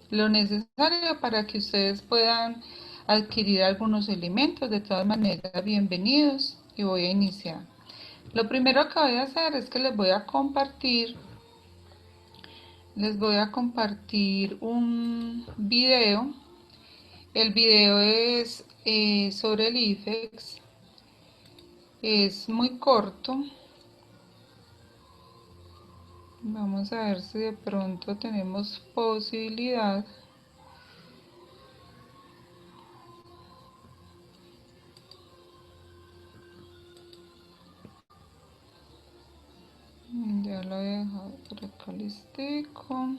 lo necesario para que ustedes puedan adquirir algunos elementos. De todas maneras, bienvenidos y voy a iniciar. Lo primero que voy a hacer es que les voy a compartir un video. El video es sobre el IFEX. Es muy corto. Vamos a ver si de pronto tenemos posibilidad. Ya lo he dejado por acá listico.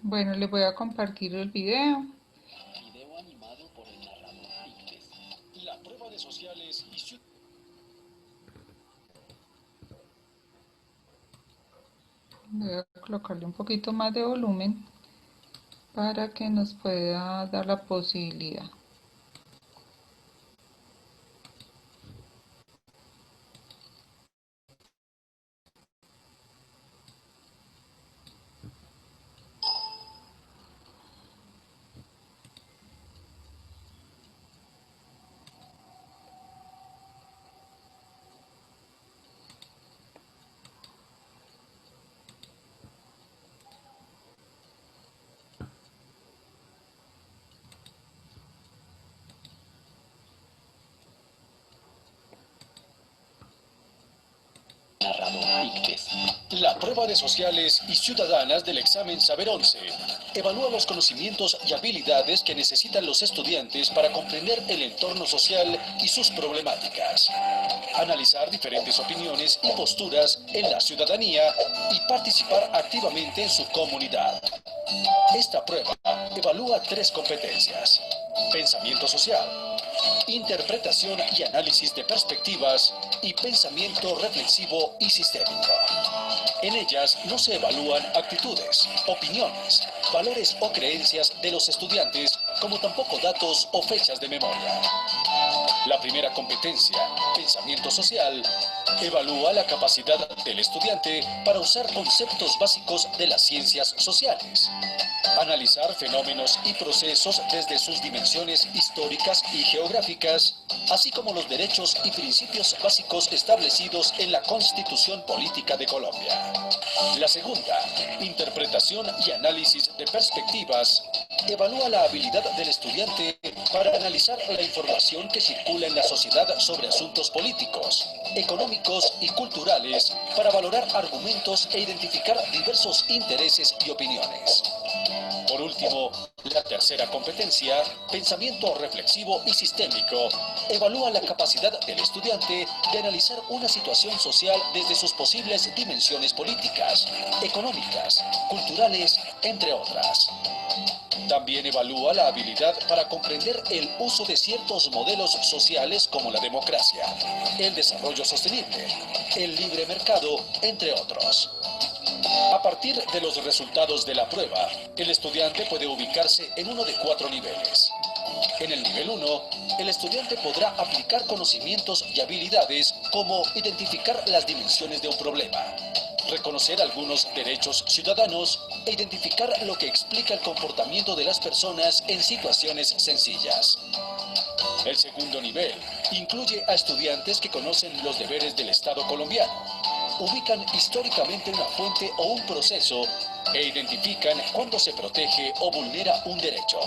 Bueno, les voy a compartir el video. Video animado por el narrador Pictes. La prueba de sociales y voy a colocarle un poquito más de volumen para que nos pueda dar la posibilidad. Narrador Pictes. La prueba de sociales y ciudadanas del examen Saber 11 evalúa los conocimientos y habilidades que necesitan los estudiantes para comprender el entorno social y sus problemáticas, analizar diferentes opiniones y posturas en la ciudadanía y participar activamente en su comunidad. Esta prueba evalúa 3 competencias: pensamiento social, interpretación y análisis de perspectivas y pensamiento reflexivo y sistémico. En ellas no se evalúan actitudes, opiniones, valores o creencias de los estudiantes, como tampoco datos o fechas de memoria. La primera competencia, pensamiento social, evalúa la capacidad del estudiante para usar conceptos básicos de las ciencias sociales, analizar fenómenos y procesos desde sus dimensiones históricas y geográficas, así como los derechos y principios básicos establecidos en la Constitución Política de Colombia. La segunda, interpretación y análisis de perspectivas, evalúa la habilidad del estudiante para analizar la información que circula en la sociedad sobre asuntos políticos, económicos y culturales para valorar argumentos e identificar diversos intereses y opiniones. Por último, la tercera competencia, pensamiento reflexivo y sistémico, evalúa la capacidad del estudiante de analizar una situación social desde sus posibles dimensiones políticas, económicas, culturales, entre otras. También evalúa la habilidad para comprender el uso de ciertos modelos sociales como la democracia, el desarrollo sostenible, el libre mercado, entre otros. A partir de los resultados de la prueba, el estudiante puede ubicarse en uno de 4 niveles. En el nivel 1, el estudiante podrá aplicar conocimientos y habilidades como identificar las dimensiones de un problema, reconocer algunos derechos ciudadanos e identificar lo que explica el comportamiento de las personas en situaciones sencillas. El segundo nivel incluye a estudiantes que conocen los deberes del Estado colombiano, ubican históricamente una fuente o un proceso e identifican cuándo se protege o vulnera un derecho.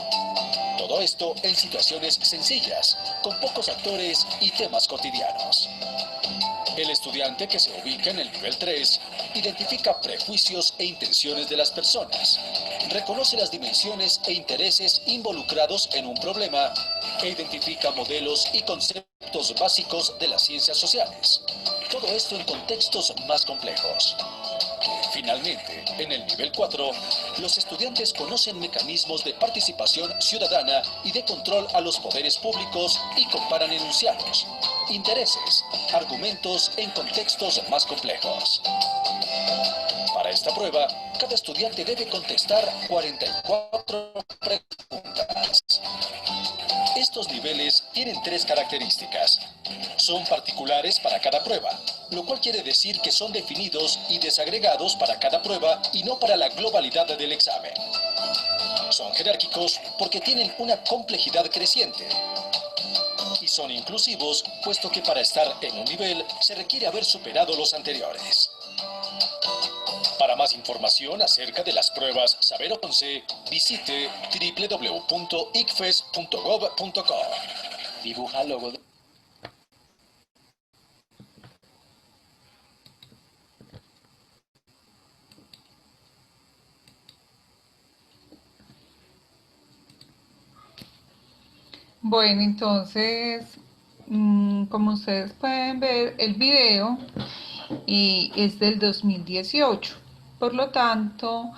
Todo esto en situaciones sencillas, con pocos actores y temas cotidianos. El estudiante que se ubica en el nivel 3 identifica prejuicios e intenciones de las personas, reconoce las dimensiones e intereses involucrados en un problema e identifica modelos y conceptos básicos de las ciencias sociales. Todo esto en contextos más complejos. En el nivel 4, los estudiantes conocen mecanismos de participación ciudadana y de control a los poderes públicos y comparan enunciados, intereses, argumentos en contextos más complejos. Para esta prueba, cada estudiante debe contestar 44 preguntas. Estos niveles tienen tres características. Son particulares para cada prueba, lo cual quiere decir que son definidos y desagregados para cada prueba y no para la globalidad del examen. Son jerárquicos porque tienen una complejidad creciente. Y son inclusivos, puesto que para estar en un nivel se requiere haber superado los anteriores. Para más información acerca de las pruebas Saber 11, visite www.icfes.gov.co. Dibuja logo de... Bueno, entonces, como ustedes pueden ver, el video es del 2018. Por lo tanto,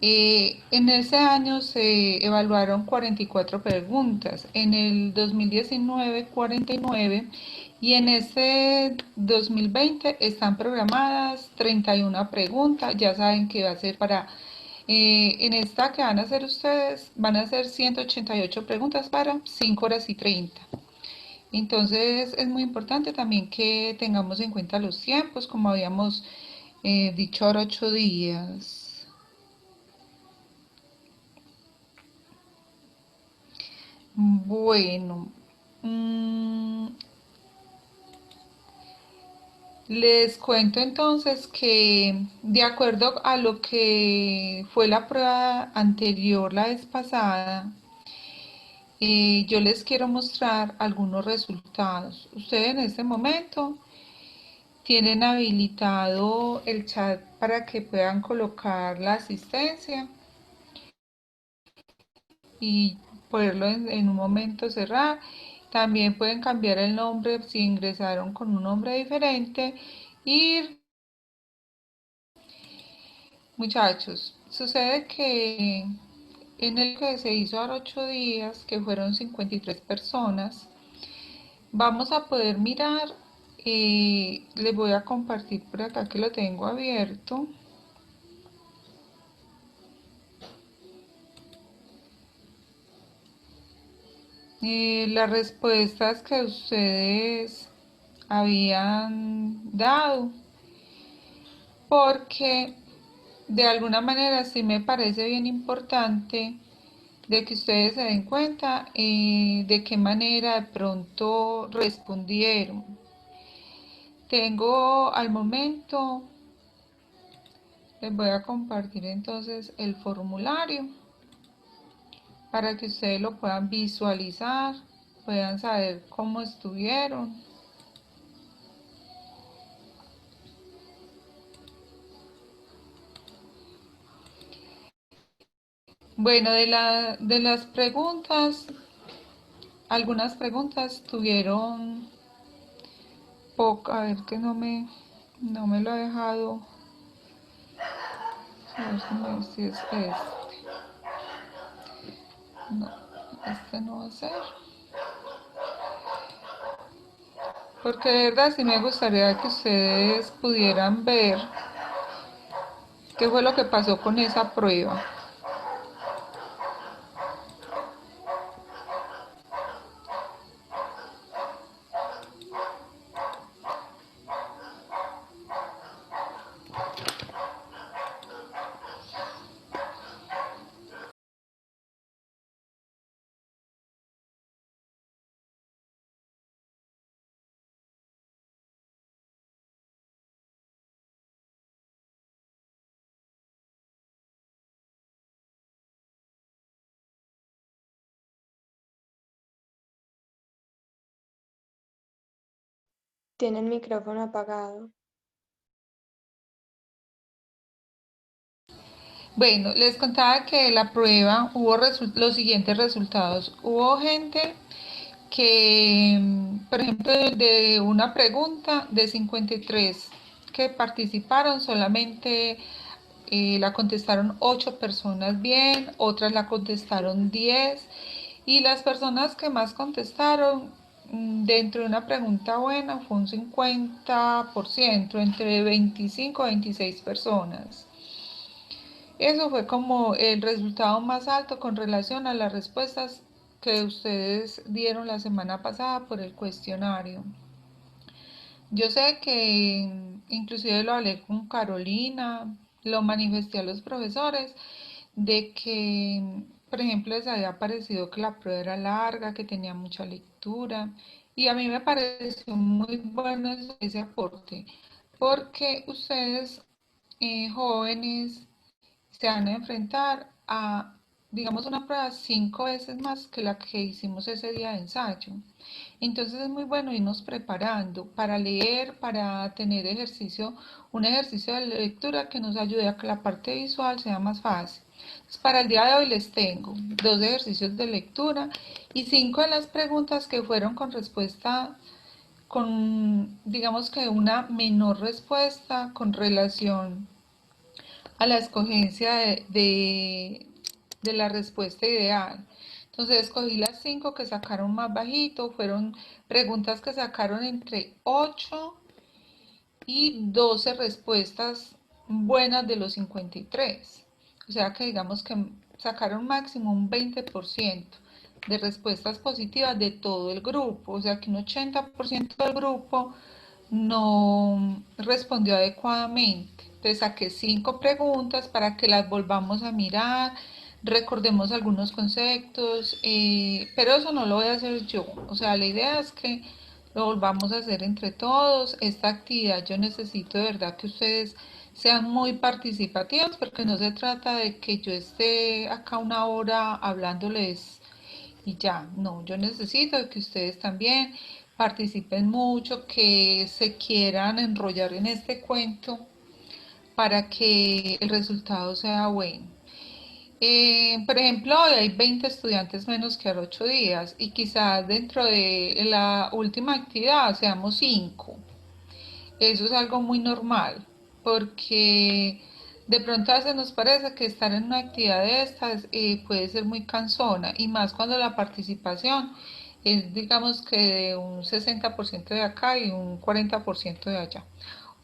en ese año se evaluaron 44 preguntas, en el 2019 49 y en este 2020 están programadas 31 preguntas. Ya saben que va a ser para, en esta que van a hacer ustedes, van a ser 188 preguntas para 5 horas y 30. Entonces es muy importante también que tengamos en cuenta los tiempos, como habíamos dicho, ahora 8 días. Bueno, les cuento entonces que de acuerdo a lo que fue la prueba anterior la vez pasada, yo les quiero mostrar algunos resultados. Ustedes en este momento tienen habilitado el chat para que puedan colocar la asistencia y poderlo en un momento cerrar. También pueden cambiar el nombre si ingresaron con un nombre diferente. Y muchachos, sucede que en el que se hizo ahora 8 días, que fueron 53 personas, vamos a poder mirar, les voy a compartir por acá que lo tengo abierto. Las respuestas que ustedes habían dado, porque de alguna manera sí me parece bien importante de que ustedes se den cuenta de qué manera de pronto respondieron. Tengo al momento, les voy a compartir entonces el formulario para que ustedes lo puedan visualizar, puedan saber cómo estuvieron. Bueno, de las preguntas, algunas preguntas tuvieron poca, a ver que no me lo ha dejado, a ver si es este. No, este no va a ser. Porque de verdad sí me gustaría que ustedes pudieran ver qué fue lo que pasó con esa prueba. Tiene el micrófono apagado. Bueno, les contaba que la prueba hubo los siguientes resultados. Hubo gente que, por ejemplo, de una pregunta de 53 que participaron, solamente la contestaron 8 personas bien, otras la contestaron 10 y las personas que más contestaron dentro de una pregunta buena fue un 50%, entre 25 y 26 personas. Eso fue como el resultado más alto con relación a las respuestas que ustedes dieron la semana pasada por el cuestionario. Yo sé que inclusive lo hablé con Carolina, lo manifesté a los profesores, de que, por ejemplo, les había parecido que la prueba era larga, que tenía mucha lectura, y a mí me pareció muy bueno ese aporte, porque ustedes, jóvenes, se van a enfrentar a, digamos, una prueba 5 veces más que la que hicimos ese día de ensayo. Entonces es muy bueno irnos preparando para leer, para tener ejercicio, un ejercicio de lectura que nos ayude a que la parte visual sea más fácil. Entonces, para el día de hoy les tengo 2 ejercicios de lectura y 5 de las preguntas que fueron con respuesta, con, digamos que una menor respuesta con relación a la escogencia de la respuesta ideal. Entonces escogí las 5 que sacaron más bajito, fueron preguntas que sacaron entre 8 y 12 respuestas buenas de los 53. O sea que digamos que sacaron máximo un 20% de respuestas positivas de todo el grupo. O sea que un 80% del grupo no respondió adecuadamente. Entonces saqué 5 preguntas para que las volvamos a mirar, recordemos algunos conceptos, pero eso no lo voy a hacer yo. O sea, la idea es que lo volvamos a hacer entre todos. Esta actividad yo necesito de verdad que ustedes sean muy participativos porque no se trata de que yo esté acá una hora hablándoles y ya, no, yo necesito que ustedes también participen mucho, que se quieran enrollar en este cuento para que el resultado sea bueno. Por ejemplo, hoy hay 20 estudiantes menos que hace 8 días y quizás dentro de la última actividad seamos 5. Eso es algo muy normal, porque de pronto a veces nos parece que estar en una actividad de estas puede ser muy cansona y más cuando la participación es, digamos que de un 60% de acá y un 40% de allá.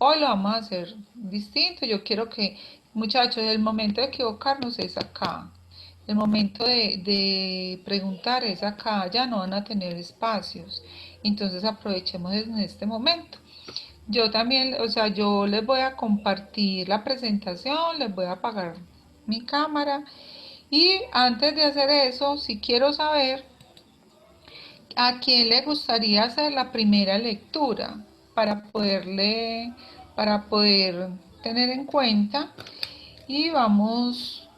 Hoy lo vamos a hacer distinto. Yo quiero que, muchachos, el momento de equivocarnos es acá. El momento de preguntar es acá. Ya no van a tener espacios. Entonces aprovechemos en este momento. Yo también, o sea, yo les voy a compartir la presentación, les voy a apagar mi cámara y antes de hacer eso, si quiero saber a quién le gustaría hacer la primera lectura para poderle, para poder tener en cuenta y vamos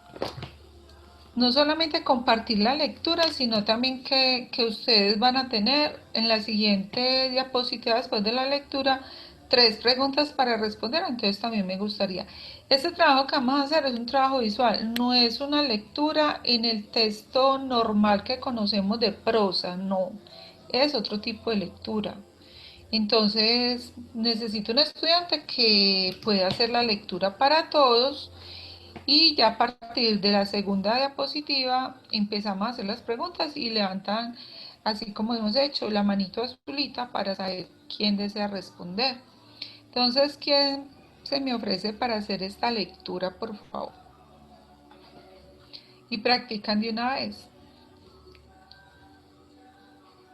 no solamente compartir la lectura, sino también que ustedes van a tener en la siguiente diapositiva después de la lectura 3 preguntas para responder, entonces también me gustaría. Este trabajo que vamos a hacer es un trabajo visual, no es una lectura en el texto normal que conocemos de prosa, no, es otro tipo de lectura. Entonces necesito un estudiante que pueda hacer la lectura para todos y ya a partir de la segunda diapositiva empezamos a hacer las preguntas y levantan, así como hemos hecho, la manito azulita para saber quién desea responder. Entonces, ¿quién se me ofrece para hacer esta lectura, por favor? Y practican de una vez.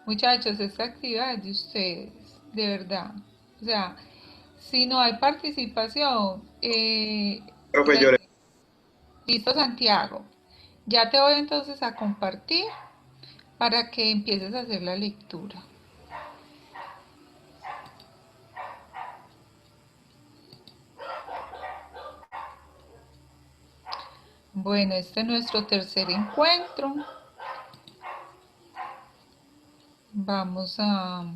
Muchachos, esta actividad es de ustedes, de verdad. O sea, si no hay participación, Profe, lloré. listo, Santiago. Ya te voy entonces a compartir para que empieces a hacer la lectura. Bueno, este es nuestro tercer encuentro. Vamos a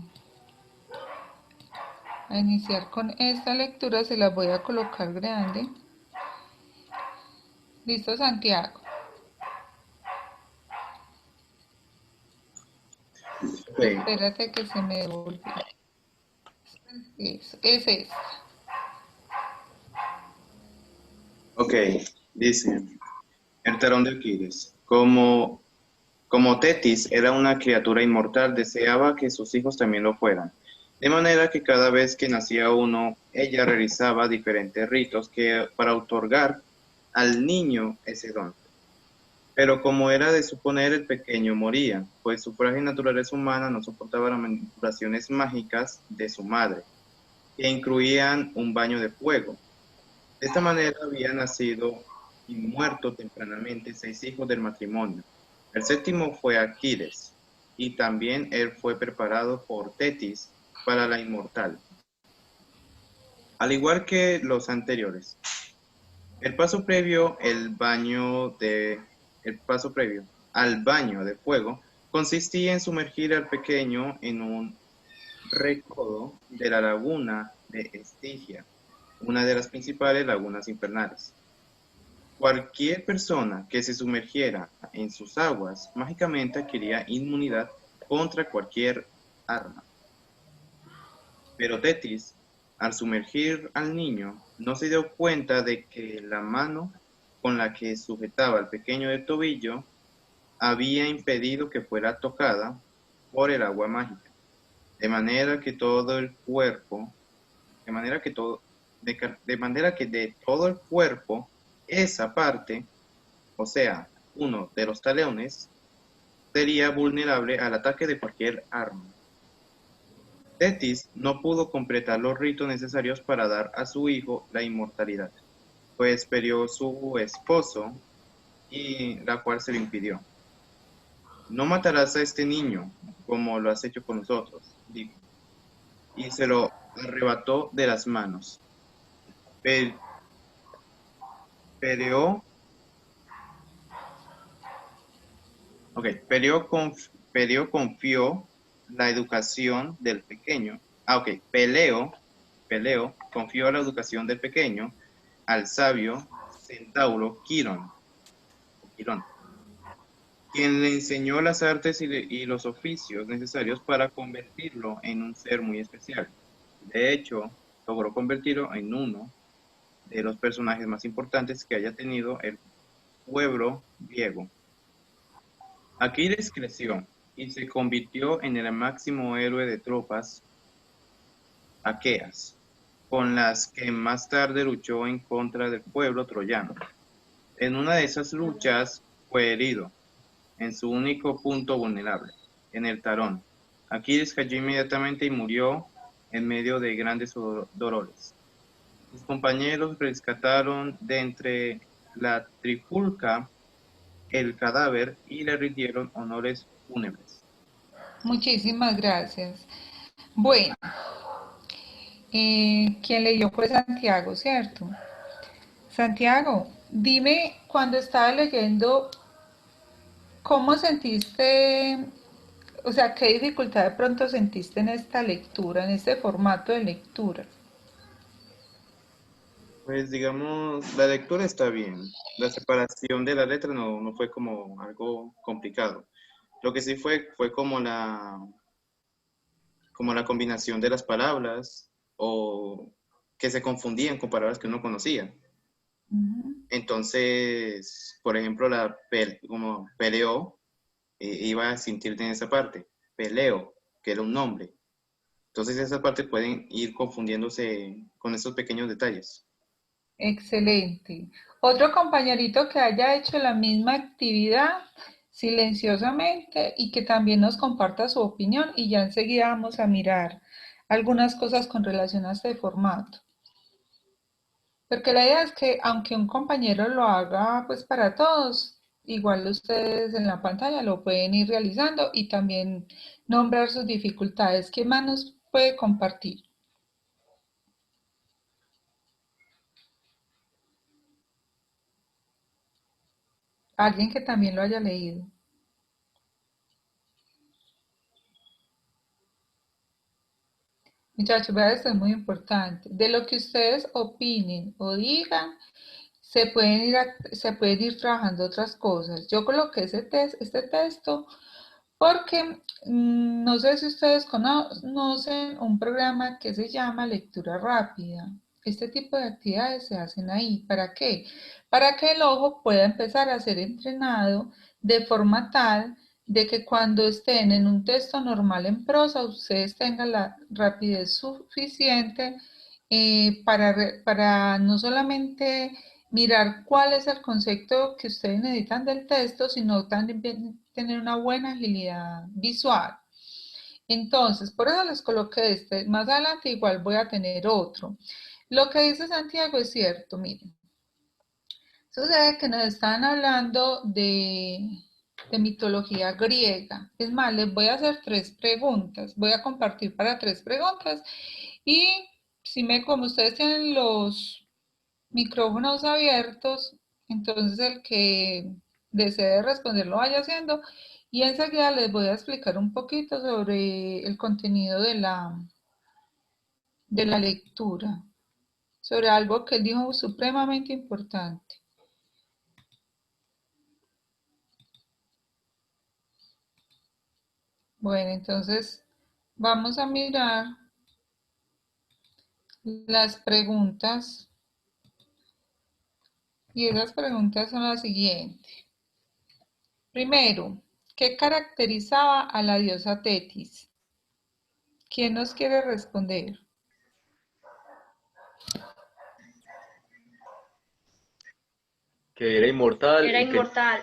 iniciar con esta lectura, se las voy a colocar grande. ¿Listo, Santiago? Sí. Espérate que se me devolvió. Eso, es esta. Ok, dice, el talón de Aquiles. Como Tetis era una criatura inmortal, deseaba que sus hijos también lo fueran. De manera que cada vez que nacía uno, ella realizaba diferentes ritos para otorgar al niño ese don. Pero como era de suponer, el pequeño moría, pues su frágil naturaleza humana no soportaba las manipulaciones mágicas de su madre, que incluían un baño de fuego. De esta manera habían nacido y muerto tempranamente 6 hijos del matrimonio. El séptimo fue Aquiles, y también él fue preparado por Tetis para la inmortal, al igual que los anteriores. El paso previo, el paso previo al baño de fuego consistía en sumergir al pequeño en un recodo de la laguna de Estigia, una de las principales lagunas infernales. Cualquier persona que se sumergiera en sus aguas mágicamente adquiría inmunidad contra cualquier arma. Pero Tetis, al sumergir al niño, no se dio cuenta de que la mano con la que sujetaba al pequeño del tobillo había impedido que fuera tocada por el agua mágica, de manera que todo el cuerpo, de todo el cuerpo, esa parte, o sea, uno de los talones, sería vulnerable al ataque de cualquier arma. Tetis no pudo completar los ritos necesarios para dar a su hijo la inmortalidad, pues perdió su esposo y la cual se le impidió. No matarás a este niño como lo has hecho con nosotros, dijo, y se lo arrebató de las manos. Pe- Peleó, Peleo confió la educación del pequeño. Peleo confió la educación del pequeño al sabio centauro Quirón, quien le enseñó las artes y los oficios necesarios para convertirlo en un ser muy especial. De hecho, logró convertirlo en uno de los personajes más importantes que haya tenido el pueblo griego. Aquiles creció y se convirtió en el máximo héroe de tropas aqueas, con las que más tarde luchó en contra del pueblo troyano. En una de esas luchas fue herido en su único punto vulnerable, en el talón. Aquiles cayó inmediatamente y murió en medio de grandes dolores. Sus compañeros rescataron de entre la trifulca el cadáver y le rindieron honores fúnebres. Muchísimas gracias. Bueno, quien leyó fue Santiago, ¿cierto? Santiago, dime cuando estaba leyendo, ¿cómo sentiste, o sea, qué dificultad de pronto sentiste en esta lectura, en este formato de lectura? Pues digamos, la lectura está bien. La separación de la letra no fue como algo complicado. Lo que sí fue como la combinación de las palabras o que se confundían con palabras que uno conocía. Ujú. Entonces, por ejemplo, como peleó, iba a sentir en esa parte. Peleo, que era un nombre. Entonces, esas partes pueden ir confundiéndose con esos pequeños detalles. Excelente. Otro compañerito que haya hecho la misma actividad silenciosamente y que también nos comparta su opinión y ya enseguida vamos a mirar algunas cosas con relación a este formato. Porque la idea es que aunque un compañero lo haga pues para todos, igual ustedes en la pantalla lo pueden ir realizando y también nombrar sus dificultades. ¿Qué más nos puede compartir? Alguien que también lo haya leído. Muchachos, vean, esto es muy importante. De lo que ustedes opinen o digan, se pueden ir trabajando otras cosas. Yo coloqué este texto porque no sé si ustedes conocen un programa que se llama Lectura Rápida. Este tipo de actividades se hacen ahí. ¿Para qué? Para que el ojo pueda empezar a ser entrenado de forma tal de que cuando estén en un texto normal en prosa, ustedes tengan la rapidez suficiente para no solamente mirar cuál es el concepto que ustedes necesitan del texto, sino también tener una buena agilidad visual. Entonces, por eso les coloqué este. Más adelante igual voy a tener otro. Lo que dice Santiago es cierto, miren. Sucede que nos están hablando de mitología griega. Es más, les voy a hacer 3 preguntas. Voy a compartir para 3 preguntas. Y si como ustedes tienen los micrófonos abiertos, entonces el que desee responder lo vaya haciendo. Y enseguida les voy a explicar un poquito sobre el contenido de la lectura, sobre algo que él dijo supremamente importante. Bueno, entonces vamos a mirar las preguntas y esas preguntas son las siguientes. Primero, ¿qué caracterizaba a la diosa Tetis? ¿Quién nos quiere responder? Que era inmortal Era y que, inmortal.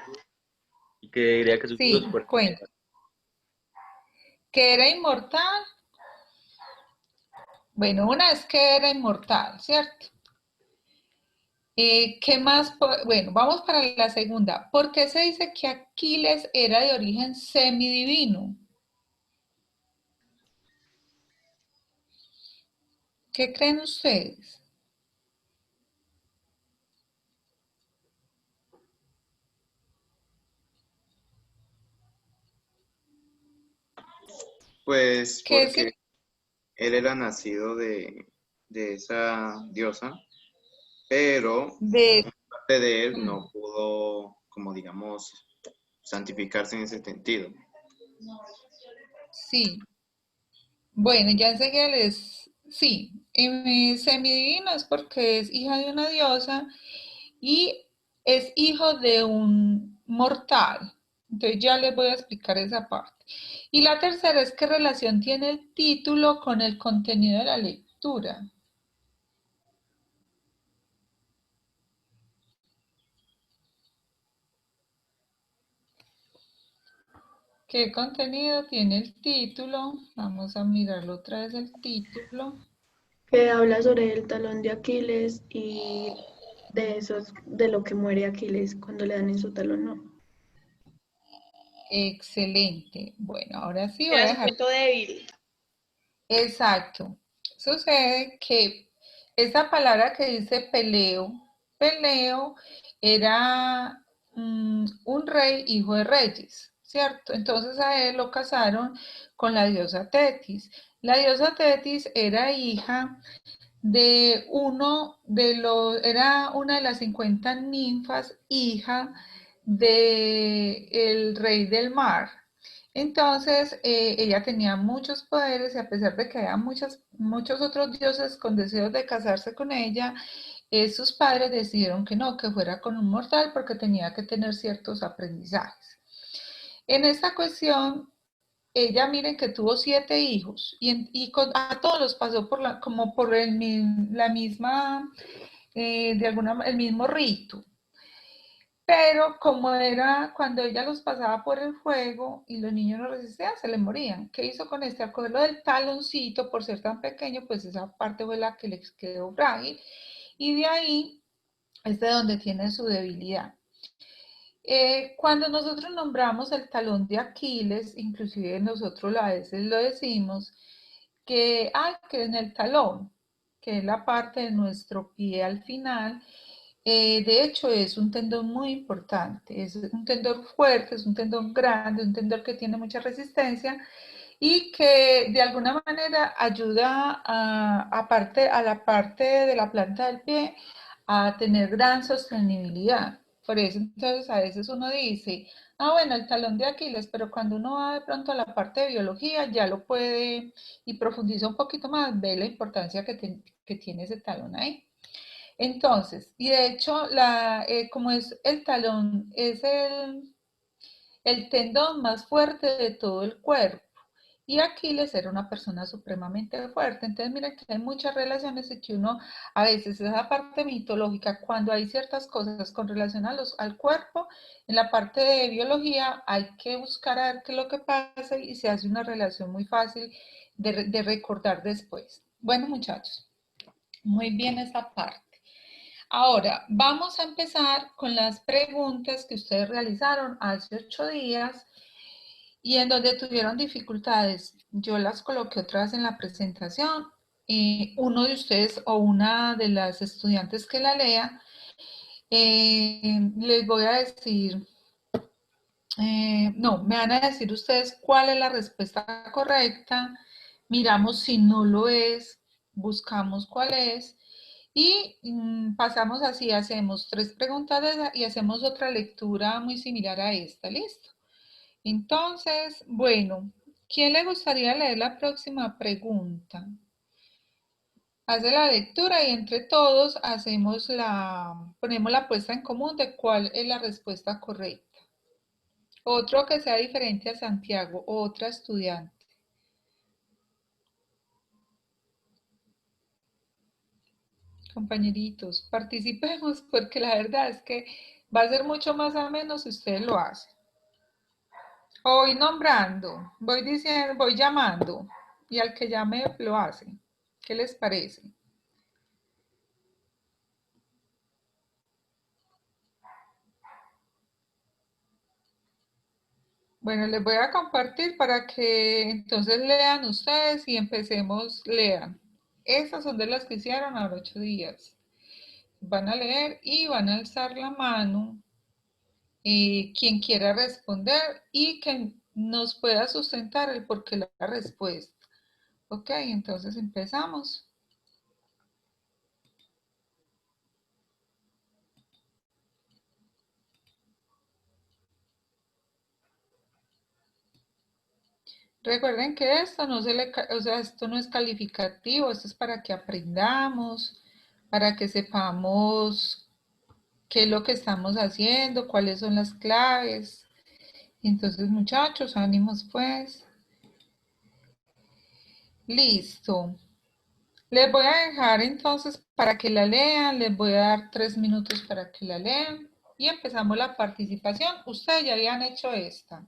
y que quería que sus hijos Sí, fueran. cuenta. ¿Que era inmortal? Bueno, una es que era inmortal, ¿cierto? ¿Qué más? Bueno, vamos para la segunda. ¿Por qué se dice que Aquiles era de origen semidivino? ¿Qué creen ustedes? Pues ¿Qué porque él era nacido de esa diosa, pero de parte de él no pudo, como digamos, santificarse en ese sentido. sí, bueno, ya enseguida sí, semidivino es porque es hija de una diosa y es hijo de un mortal. Entonces ya les voy a explicar esa parte. Y la tercera es qué relación tiene el título con el contenido de la lectura. ¿Qué contenido tiene el título? Vamos a mirarlo otra vez el título. Que habla sobre el talón de Aquiles y de esos, de lo que muere Aquiles cuando le dan en su talón, ¿no? Excelente. Bueno, ahora sí voy Era a su dejar. punto débil. Exacto. Sucede que esa palabra que dice peleo, peleo era un rey hijo de reyes, ¿cierto? Entonces a él lo casaron con la diosa Tetis. La diosa Tetis era hija era una de las 50 ninfas, hija de el rey del mar. Entonces, ella tenía muchos poderes y a pesar de que había muchos otros dioses con deseos de casarse con ella, sus padres decidieron que no, que fuera con un mortal porque tenía que tener ciertos aprendizajes. En esta cuestión, ella miren que tuvo 7 hijos a todos los pasó como por la misma, el mismo rito. Pero como era cuando ella los pasaba por el fuego y los niños no resistían, se le morían. ¿Qué hizo con este? Al cogerlo del taloncito, por ser tan pequeño, pues esa parte fue la que les quedó frágil. Y de ahí es de donde tiene su debilidad. Cuando nosotros nombramos el talón de Aquiles, inclusive nosotros a veces lo decimos, que en el talón, que es la parte de nuestro pie al final, de hecho es un tendón muy importante, es un tendón fuerte, es un tendón grande, un tendón que tiene mucha resistencia y que de alguna manera ayuda a la parte de la planta del pie a tener gran sostenibilidad. Por eso entonces a veces uno dice, bueno, el talón de Aquiles, pero cuando uno va de pronto a la parte de biología ya lo puede y profundiza un poquito más, ve la importancia que que tiene ese talón ahí. Entonces, y de hecho, como es el talón, es el tendón más fuerte de todo el cuerpo. Y Aquiles era una persona supremamente fuerte. Entonces, miren que hay muchas relaciones y que uno, a veces, esa parte mitológica, cuando hay ciertas cosas con relación al cuerpo, en la parte de biología hay que buscar a ver qué es lo que pasa y se hace una relación muy fácil de recordar después. Bueno, muchachos, muy bien esa parte. Ahora, vamos a empezar con las preguntas que ustedes realizaron hace 8 días y en donde tuvieron dificultades. Yo las coloqué otra vez en la presentación. Uno de ustedes o una de las estudiantes que la lea, les voy a decir, no, me van a decir ustedes cuál es la respuesta correcta, miramos si no lo es, buscamos cuál es y pasamos así, hacemos 3 preguntas y hacemos otra lectura muy similar a esta, ¿listo? Entonces, bueno, ¿quién le gustaría leer la próxima pregunta? Hace la lectura y entre todos ponemos la puesta en común de cuál es la respuesta correcta. Otro que sea diferente a Santiago, otra estudiante. Compañeritos, participemos porque la verdad es que va a ser mucho más ameno si ustedes lo hacen. Voy nombrando, voy diciendo, voy llamando y al que llame lo hace. ¿Qué les parece? Bueno, les voy a compartir para que entonces lean ustedes y empecemos, lean. Esas son de las que hicieron ahora 8 días. Van a leer y van a alzar la mano quien quiera responder y que nos pueda sustentar el por qué la respuesta. Ok, entonces empezamos. Recuerden que esto no esto no es calificativo, esto es para que aprendamos, para que sepamos qué es lo que estamos haciendo, cuáles son las claves. Entonces, muchachos, ánimos pues. Listo. Les voy a dejar entonces para que la lean, les voy a dar 3 minutos para que la lean y empezamos la participación. Ustedes ya habían hecho esta.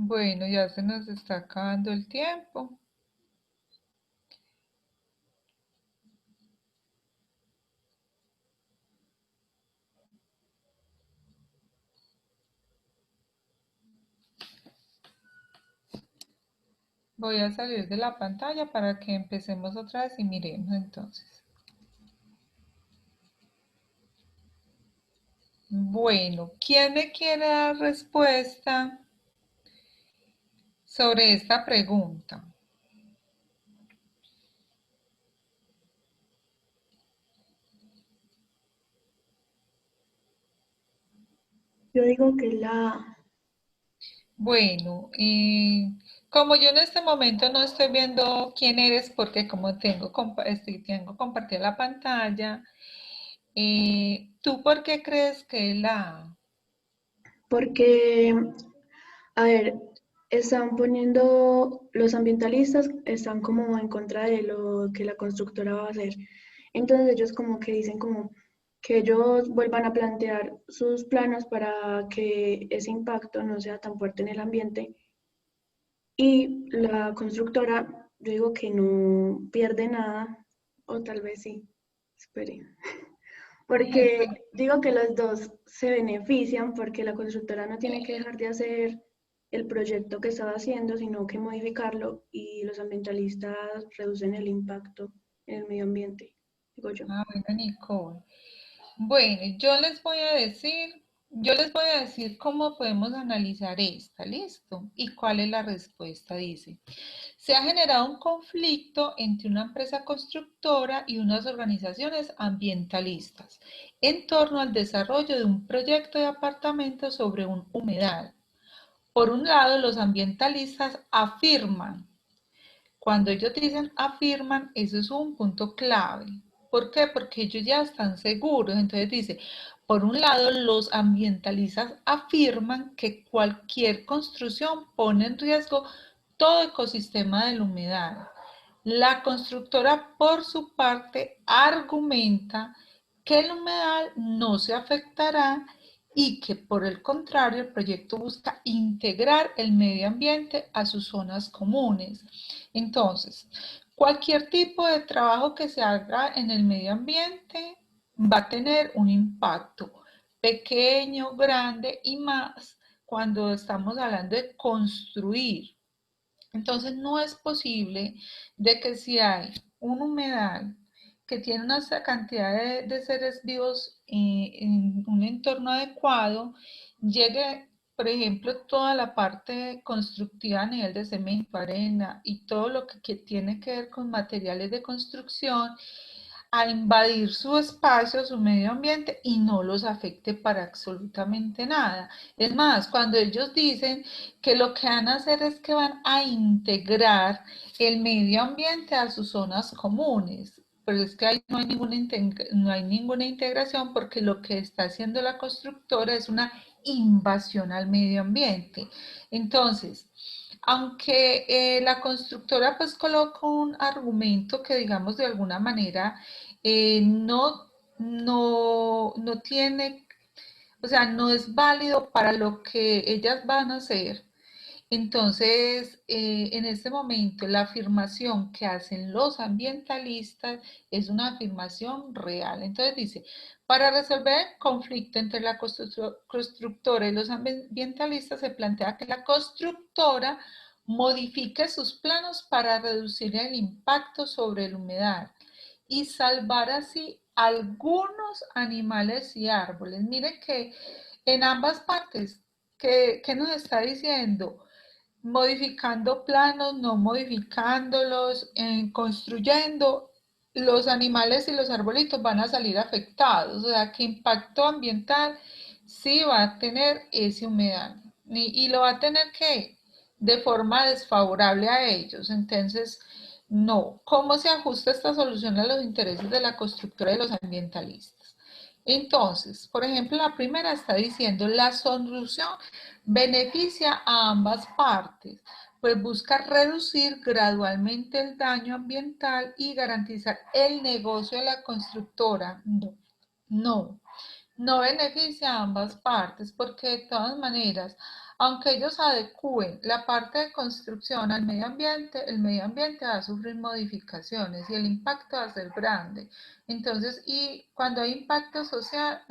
Bueno, ya se nos está acabando el tiempo. Voy a salir de la pantalla para que empecemos otra vez y miremos entonces. Bueno, ¿quién me quiere dar respuesta sobre esta pregunta? Yo digo que la... Bueno, como yo en este momento no estoy viendo quién eres porque como tengo compartida la pantalla, ¿tú por qué crees que es la A? Porque, a ver, están poniendo, los ambientalistas están como en contra de lo que la constructora va a hacer. Entonces ellos como que dicen como que ellos vuelvan a plantear sus planos para que ese impacto no sea tan fuerte en el ambiente. Y la constructora, yo digo que no pierde nada, o tal vez sí, esperen. Porque digo que los dos se benefician porque la constructora no tiene que dejar de hacer el proyecto que estaba haciendo, sino que modificarlo y los ambientalistas reducen el impacto en el medio ambiente, digo yo. Ah, bueno, Nicole. Bueno, yo les voy a decir cómo podemos analizar esta, ¿listo? ¿Y cuál es la respuesta? Dice, se ha generado un conflicto entre una empresa constructora y unas organizaciones ambientalistas en torno al desarrollo de un proyecto de apartamentos sobre un humedal. Por un lado, los ambientalistas afirman, cuando ellos dicen afirman, eso es un punto clave. ¿Por qué? Porque ellos ya están seguros. Entonces dice, por un lado, los ambientalistas afirman que cualquier construcción pone en riesgo todo ecosistema del humedal. La constructora, por su parte, argumenta que el humedal no se afectará y que, por el contrario, el proyecto busca integrar el medio ambiente a sus zonas comunes. Entonces, cualquier tipo de trabajo que se haga en el medio ambiente va a tener un impacto pequeño, grande y más cuando estamos hablando de construir. Entonces, no es posible de que si hay un humedal que tiene una cantidad de seres vivos en un entorno adecuado, llegue, por ejemplo, toda la parte constructiva a nivel de cemento, arena y todo lo que tiene que ver con materiales de construcción a invadir su espacio, su medio ambiente y no los afecte para absolutamente nada. Es más, cuando ellos dicen que lo que van a hacer es que van a integrar el medio ambiente a sus zonas comunes, pero es que ahí no hay ninguna integración porque lo que está haciendo la constructora es una invasión al medio ambiente. Entonces, aunque la constructora pues coloca un argumento que digamos de alguna manera no tiene, o sea, no es válido para lo que ellas van a hacer. Entonces, en este momento, la afirmación que hacen los ambientalistas es una afirmación real. Entonces dice, para resolver el conflicto entre la constructora y los ambientalistas, se plantea que la constructora modifique sus planos para reducir el impacto sobre el humedal y salvar así algunos animales y árboles. Miren que en ambas partes, ¿qué nos está diciendo? Modificando planos, no modificándolos, construyendo, los animales y los arbolitos van a salir afectados. O sea, que impacto ambiental sí va a tener ese humedal. Y lo va a tener que de forma desfavorable a ellos. Entonces, no. ¿Cómo se ajusta esta solución a los intereses de la constructora y los ambientalistas? Entonces, por ejemplo, la primera está diciendo la solución beneficia a ambas partes, pues busca reducir gradualmente el daño ambiental y garantizar el negocio de la constructora. No, no, no beneficia a ambas partes porque de todas maneras, Aunque ellos adecúen la parte de construcción al medio ambiente, el medio ambiente va a sufrir modificaciones y el impacto va a ser grande. Entonces, y cuando hay impacto social,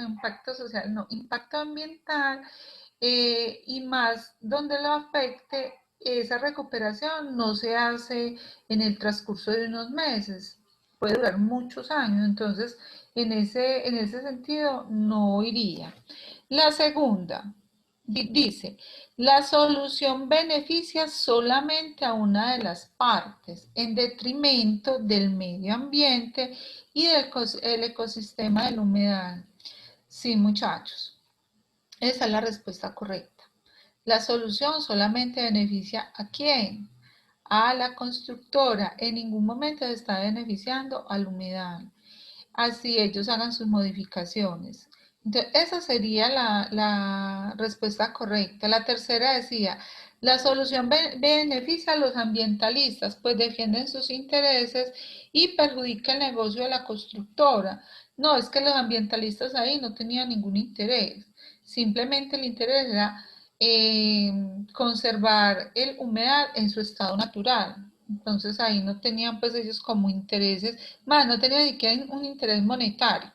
no, impacto ambiental, y más donde lo afecte, esa recuperación no se hace en el transcurso de unos meses, puede durar muchos años, entonces en ese sentido no iría. La segunda dice, la solución beneficia solamente a una de las partes en detrimento del medio ambiente y del el ecosistema del humedal. Sí, muchachos, esa es la respuesta correcta. La solución solamente beneficia ¿a quién? A la constructora. En ningún momento se está beneficiando al humedal. Así ellos hagan sus modificaciones. Entonces, esa sería la respuesta correcta. La tercera decía, la solución beneficia a los ambientalistas, pues defienden sus intereses y perjudica el negocio de la constructora. No, es que los ambientalistas ahí no tenían ningún interés. Simplemente el interés era conservar el humedal en su estado natural. Entonces ahí no tenían pues ellos como intereses, más no tenían ni siquiera un interés monetario.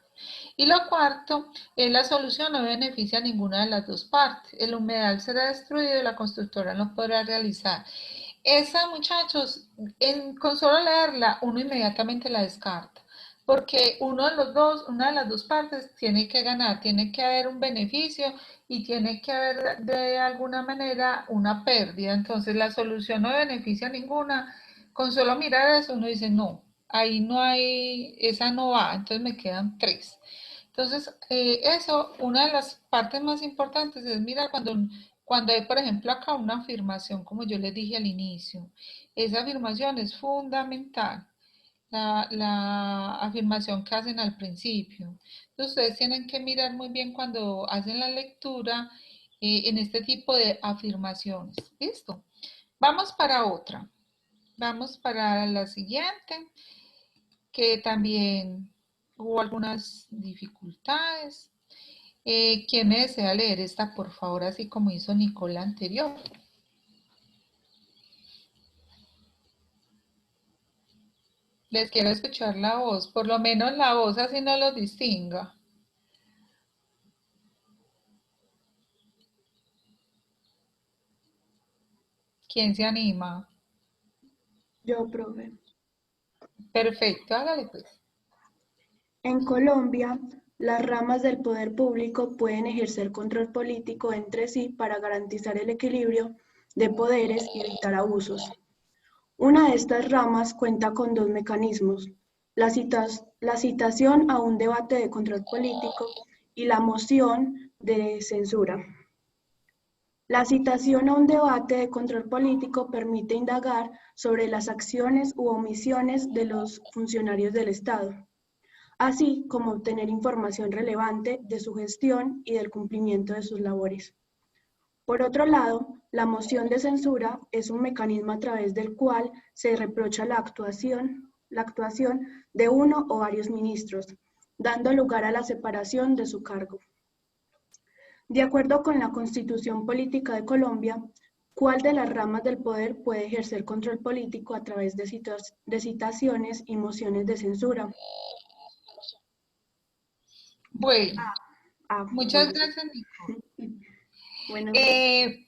Y lo cuarto, es la solución no beneficia a ninguna de las dos partes. El humedal será destruido y la constructora no podrá realizar. Esa, muchachos, con solo leerla, uno inmediatamente la descarta. Porque una de las dos partes tiene que ganar, tiene que haber un beneficio y tiene que haber de alguna manera una pérdida. Entonces la solución no beneficia a ninguna. Con solo mirar eso uno dice, no, ahí no hay, esa no va, entonces me quedan tres. Entonces, eso, una de las partes más importantes es mirar cuando hay, por ejemplo, acá una afirmación, como yo les dije al inicio. Esa afirmación es fundamental, la afirmación que hacen al principio. Entonces, ustedes tienen que mirar muy bien cuando hacen la lectura en este tipo de afirmaciones. ¿Listo? Vamos para otra. Vamos para la siguiente, que también hubo algunas dificultades. ¿Quién me desea leer esta, por favor, así como hizo Nicole anterior? Les quiero escuchar la voz, por lo menos la voz así no los distinga. ¿Quién se anima? Yo, profe. Perfecto, hágale pues. En Colombia, las ramas del poder público pueden ejercer control político entre sí para garantizar el equilibrio de poderes y evitar abusos. Una de estas ramas cuenta con dos mecanismos: la citación a un debate de control político y la moción de censura. La citación a un debate de control político permite indagar sobre las acciones u omisiones de los funcionarios del Estado, así como obtener información relevante de su gestión y del cumplimiento de sus labores. Por otro lado, la moción de censura es un mecanismo a través del cual se reprocha la actuación de uno o varios ministros, dando lugar a la separación de su cargo. De acuerdo con la Constitución Política de Colombia, ¿cuál de las ramas del poder puede ejercer control político a través de citaciones y mociones de censura? Bueno, muchas Bueno. gracias, Nicole. Bueno,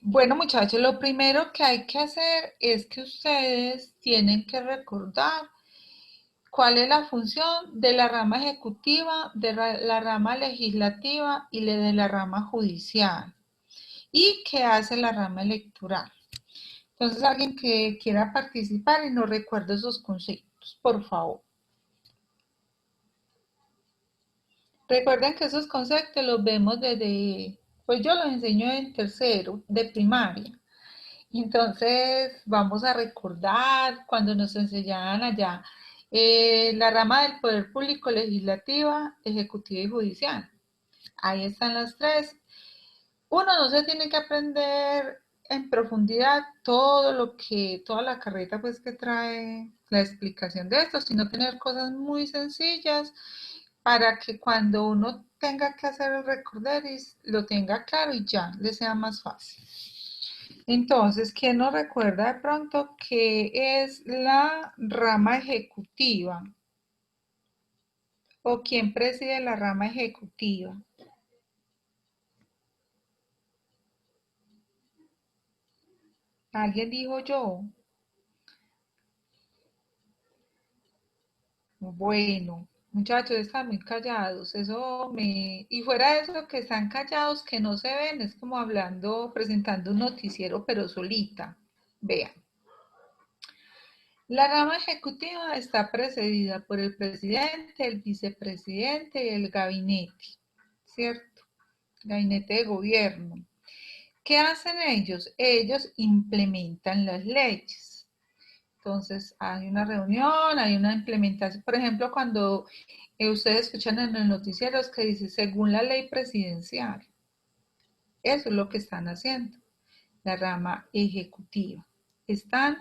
Bueno, muchachos, lo primero que hay que hacer es que ustedes tienen que recordar cuál es la función de la rama ejecutiva, de la rama legislativa y de la rama judicial. ¿Y qué hace la rama electoral? Entonces, alguien que quiera participar y no recuerde esos conceptos, por favor. Recuerden que esos conceptos los vemos desde, pues yo los enseño en tercero de primaria. Entonces, vamos a recordar cuando nos enseñaban allá la rama del poder público, legislativa, ejecutiva y judicial. Ahí están las tres. Uno no se tiene que aprender en profundidad todo lo que, toda la carreta pues que trae la explicación de esto, sino tener cosas muy sencillas para que cuando uno tenga que hacer el recorderis lo tenga claro y ya le sea más fácil. Entonces, ¿quién nos recuerda de pronto qué es la rama ejecutiva? ¿O quién preside la rama ejecutiva? ¿Alguien dijo yo? Bueno, muchachos, están muy callados. Y fuera de eso, que están callados, que no se ven, es como hablando, presentando un noticiero, pero solita. Vean. La rama ejecutiva está precedida por el presidente, el vicepresidente y el gabinete, ¿cierto? Gabinete de gobierno. ¿Qué hacen ellos? Ellos implementan las leyes. Entonces, hay una reunión, hay una implementación. Por ejemplo, cuando ustedes escuchan en los noticieros que dice, según la ley presidencial, eso es lo que están haciendo, la rama ejecutiva. Están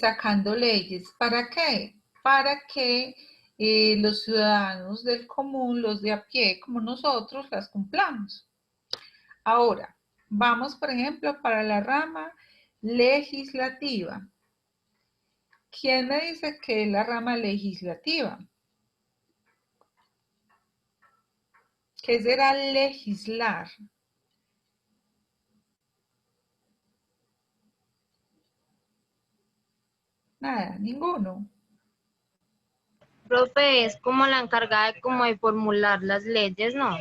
sacando leyes. ¿Para qué? Para que los ciudadanos del común, los de a pie, como nosotros, las cumplamos. Ahora, vamos, por ejemplo, para la rama legislativa. ¿Quién me dice que es la rama legislativa? ¿Qué será legislar? Nada, ninguno. Profe, es como la encargada de, como de formular las leyes, ¿no?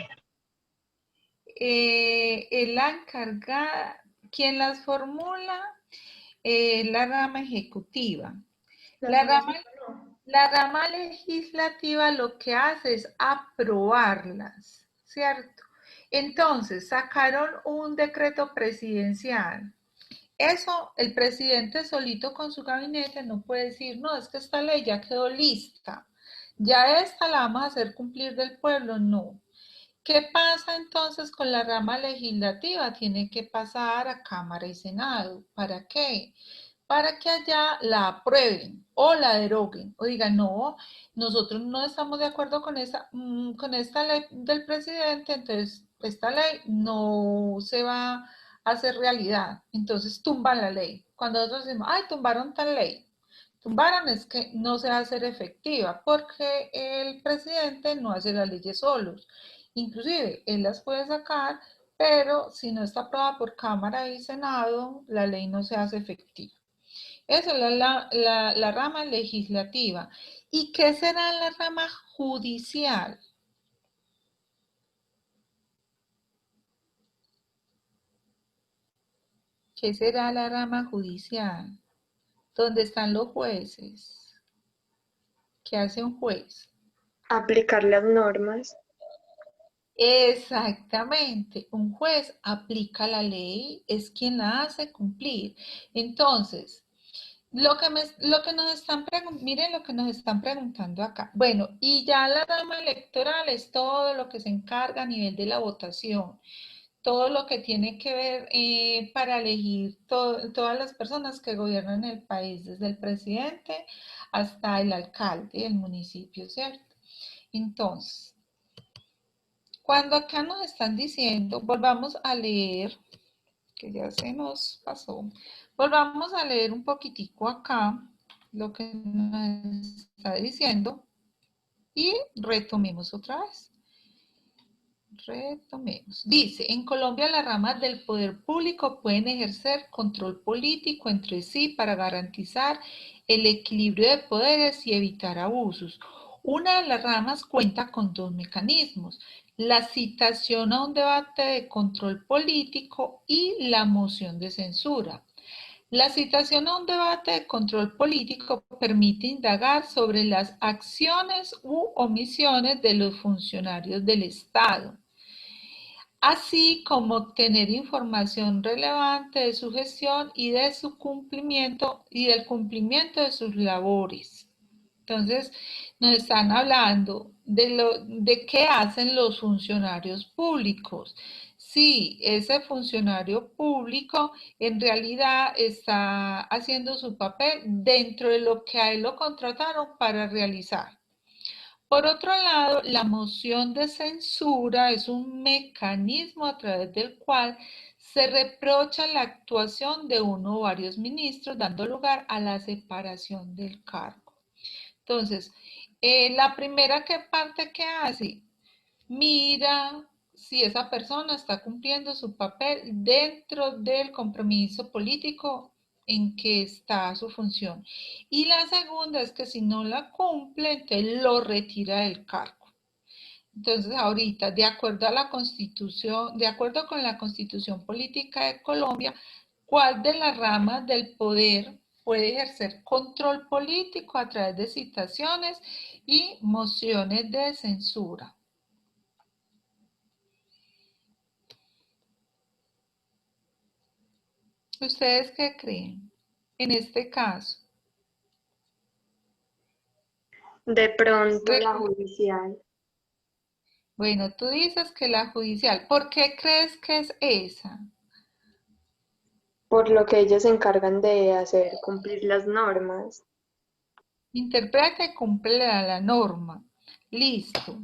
La encargada, quien las formula, la rama ejecutiva. La rama, la rama legislativa lo que hace es aprobarlas, ¿cierto? Entonces, sacaron un decreto presidencial. Eso, el presidente solito con su gabinete no puede decir, no, es que esta ley ya quedó lista, ya esta la vamos a hacer cumplir del pueblo, no. ¿Qué pasa entonces con la rama legislativa? Tiene que pasar a Cámara y Senado. ¿Para qué? Para que allá la aprueben o la deroguen o digan, no, nosotros no estamos de acuerdo con esta ley del presidente, entonces esta ley no se va a hacer realidad. Entonces tumban la ley. Cuando nosotros decimos, ay, tumbaron tal ley. Tumbaron es que no se va a hacer efectiva porque el presidente no hace las leyes solos. Inclusive, él las puede sacar, pero si no está aprobada por Cámara y Senado, la ley no se hace efectiva. Esa es la rama legislativa. ¿Y qué será la rama judicial? ¿Qué será la rama judicial? ¿Dónde están los jueces? ¿Qué hace un juez? Aplicar las normas. Exactamente, un juez aplica la ley, es quien la hace cumplir. Entonces, lo que nos están miren lo que nos están preguntando acá. Bueno, y ya la rama electoral es todo lo que se encarga a nivel de la votación, todo lo que tiene que ver para elegir todas las personas que gobiernan el país, desde el presidente hasta el alcalde del municipio, ¿cierto? Entonces, cuando acá nos están diciendo, volvamos a leer, que ya se nos pasó, volvamos a leer un poquitico acá lo que nos está diciendo y retomemos otra vez. Retomemos. Dice, en Colombia las ramas del poder público pueden ejercer control político entre sí para garantizar el equilibrio de poderes y evitar abusos. Una de las ramas cuenta con dos mecanismos, la citación a un debate de control político y la moción de censura. La citación a un debate de control político permite indagar sobre las acciones u omisiones de los funcionarios del Estado, así como obtener información relevante de su gestión y de su cumplimiento y del cumplimiento de sus labores. Entonces, nos están hablando de qué hacen los funcionarios públicos. Sí, ese funcionario público en realidad está haciendo su papel dentro de lo que a él lo contrataron para realizar. Por otro lado, la moción de censura es un mecanismo a través del cual se reprocha la actuación de uno o varios ministros, dando lugar a la separación del cargo. Entonces, la primera parte que hace, mira si esa persona está cumpliendo su papel dentro del compromiso político en que está su función. Y la segunda es que si no la cumple, entonces lo retira del cargo. Entonces, ahorita, de acuerdo a la Constitución, de acuerdo con la Constitución Política de Colombia, ¿cuál de las ramas del poder puede ejercer control político a través de citaciones y mociones de censura? ¿Ustedes qué creen en este caso? De pronto la judicial, Bueno, tú dices que la judicial. ¿Por qué crees que es esa? por lo que ellos se encargan de hacer cumplir las normas. Interpreta y cumple la norma. Listo.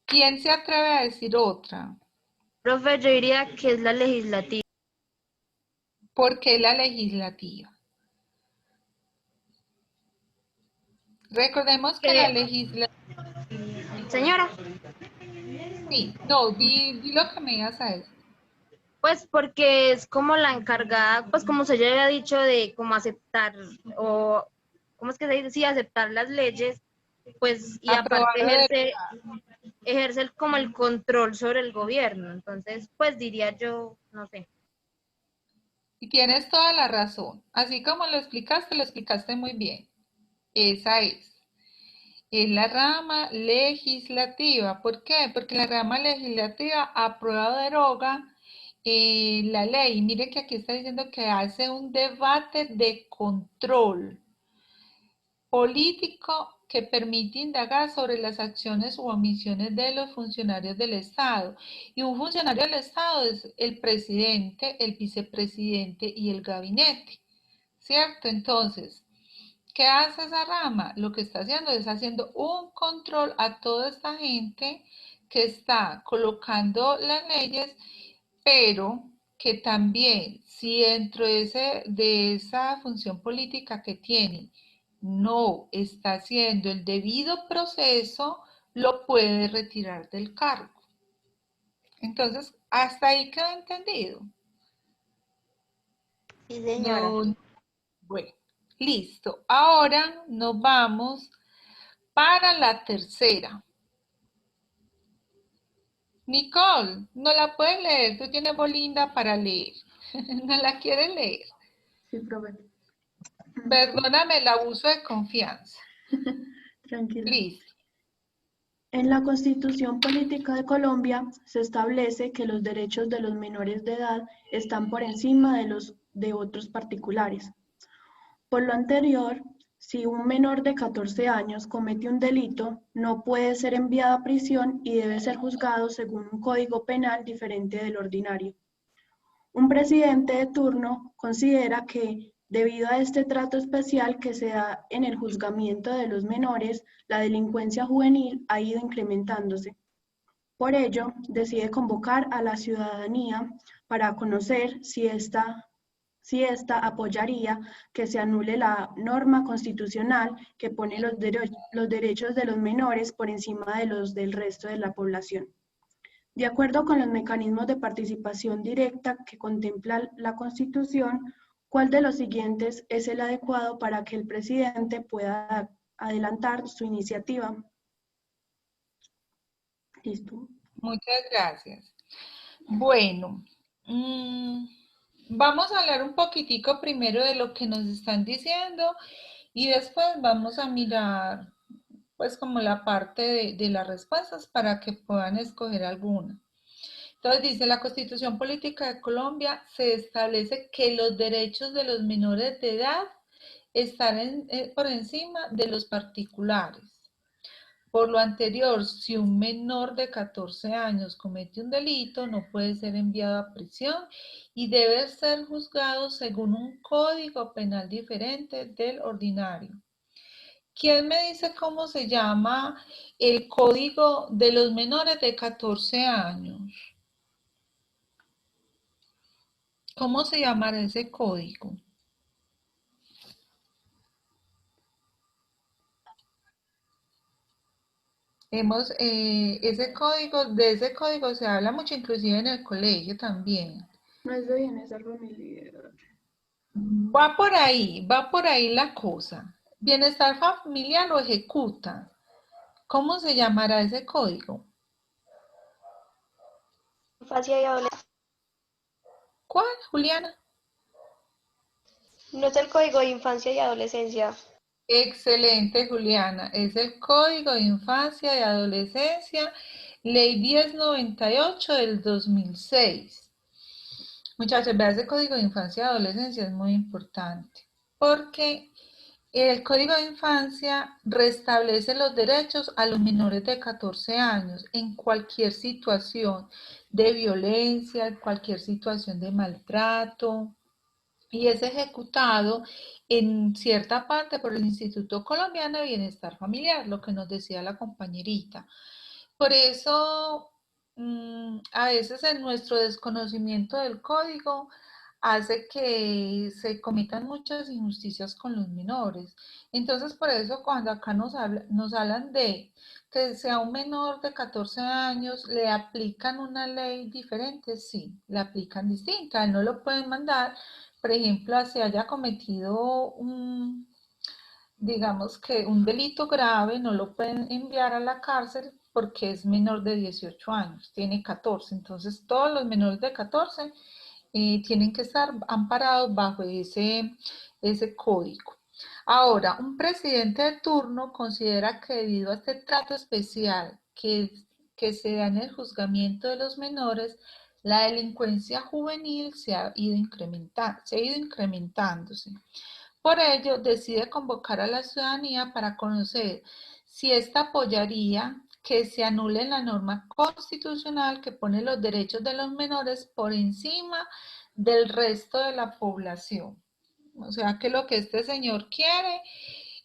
¿Quién se atreve a decir otra? Profe, yo diría que es la legislativa. ¿Por qué la legislativa? Recordemos que la Que, legislativa... señora, Sí, no, di lo que me ibas a decir. pues porque es como la encargada, pues como se ya había dicho, de como aceptar, o, ¿cómo es que se dice? Sí, aceptar las leyes, pues, y aparte Aprobado de... ejerce como el control sobre el gobierno. Entonces, pues diría yo, no sé. Y tienes toda la razón. Así como lo explicaste muy bien. Esa es. Es la rama legislativa. ¿Por qué? Porque la rama legislativa aprueba o deroga la ley. Mire que aquí está diciendo que hace un debate de control político que permite indagar sobre las acciones u omisiones de los funcionarios del Estado. Y un funcionario del Estado es el presidente, el vicepresidente y el gabinete, ¿cierto? Entonces, ¿qué hace esa rama? Lo que está haciendo es haciendo un control a toda esta gente que está colocando las leyes, pero que también, si dentro de esa función política que tiene, no está haciendo el debido proceso, lo puede retirar del cargo. Entonces, hasta ahí quedó entendido. Sí, señora. No, bueno, listo. Ahora nos vamos para la tercera. Nicole, no la puedes leer, tú tienes voz linda para leer. ¿No la quieres leer? Sí, profe. Perdóname el abuso de confianza. Tranquila. Listo. En la Constitución Política de Colombia se establece que los derechos de los menores de edad están por encima de los de otros particulares. Por lo anterior, si un menor de 14 años comete un delito, no puede ser enviado a prisión y debe ser juzgado según un código penal diferente del ordinario. Un presidente de turno considera que, debido a este trato especial que se da en el juzgamiento de los menores, la delincuencia juvenil ha ido incrementándose. Por ello, decide convocar a la ciudadanía para conocer si esta apoyaría que se anule la norma constitucional que pone los derechos de los menores por encima de los del resto de la población. De acuerdo con los mecanismos de participación directa que contempla la Constitución, ¿cuál de los siguientes es el adecuado para que el presidente pueda adelantar su iniciativa? Listo. Muchas gracias. Bueno, vamos a hablar un poquitico primero de lo que nos están diciendo y después vamos a mirar pues como la parte de las respuestas para que puedan escoger alguna. Entonces dice, la Constitución Política de Colombia se establece que los derechos de los menores de edad están por encima de los particulares. Por lo anterior, si un menor de 14 años comete un delito, no puede ser enviado a prisión y debe ser juzgado según un código penal diferente del ordinario. ¿Quién me dice cómo se llama el código de los menores de 14 años? ¿Cómo se llamará ese código? De ese código se habla mucho, inclusive en el colegio también. No es de bienestar familiar. Va por ahí la cosa. Bienestar familiar lo ejecuta. ¿Cómo se llamará ese código? Infancia y adolescencia. ¿Cuál, Juliana? No es el código de infancia y adolescencia. Excelente, Juliana. Es el Código de Infancia y Adolescencia, Ley 1098 del 2006. Muchachos, vean, ese Código de Infancia y Adolescencia es muy importante porque el Código de Infancia restablece los derechos a los menores de 14 años en cualquier situación de violencia, en cualquier situación de maltrato, y es ejecutado en cierta parte por el Instituto Colombiano de Bienestar Familiar, lo que nos decía la compañerita. Por eso, a veces en nuestro desconocimiento del código hace que se cometan muchas injusticias con los menores. Entonces, por eso cuando acá nos hablan de que sea un menor de 14 años, le aplican una ley diferente, sí, le aplican distinta. Él no lo pueden mandar, por ejemplo, si haya cometido digamos que un delito grave, no lo pueden enviar a la cárcel porque es menor de 18 años, tiene 14. Entonces, todos los menores de 14 tienen que estar amparados bajo ese código. Ahora, un presidente de turno considera que debido a este trato especial que se da en el juzgamiento de los menores, la delincuencia juvenil se ha ido incrementándose. Por ello, decide convocar a la ciudadanía para conocer si ésta apoyaría que se anule la norma constitucional que pone los derechos de los menores por encima del resto de la población. O sea que lo que este señor quiere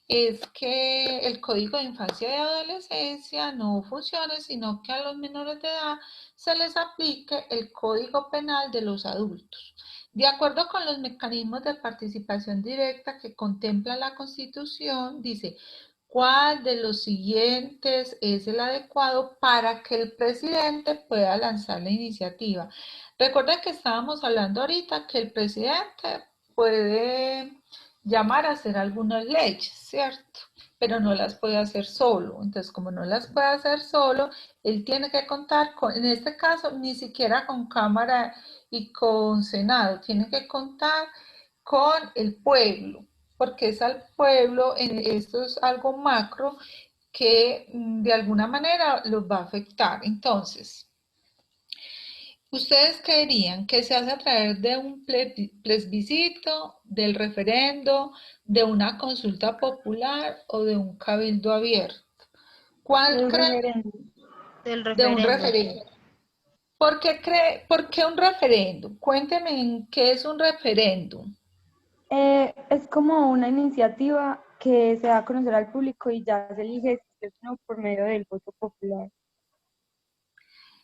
es que el Código de Infancia y Adolescencia no funcione, sino que a los menores de edad se les aplique el Código Penal de los adultos. De acuerdo con los mecanismos de participación directa que contempla la Constitución, dice, ¿cuál de los siguientes es el adecuado para que el presidente pueda lanzar la iniciativa? Recuerden que estábamos hablando ahorita que el presidente puede llamar a hacer algunas leyes, ¿cierto? Pero no las puede hacer solo. Entonces, como no las puede hacer solo, él tiene que contar con, en este caso, ni siquiera con Cámara y con Senado, tiene que contar con el pueblo, porque es al pueblo, esto es algo macro que de alguna manera los va a afectar. Entonces, ¿ustedes querían que se hace a través de un plebiscito, del referendo, de una consulta popular o de un cabildo abierto? ¿Cuál El creen? referéndum. Del De un referéndum. referendo. ¿Por qué un referéndum? Cuénteme en qué es un referéndum. Es como una iniciativa que se da a conocer al público y ya se elige si es no por medio del voto popular.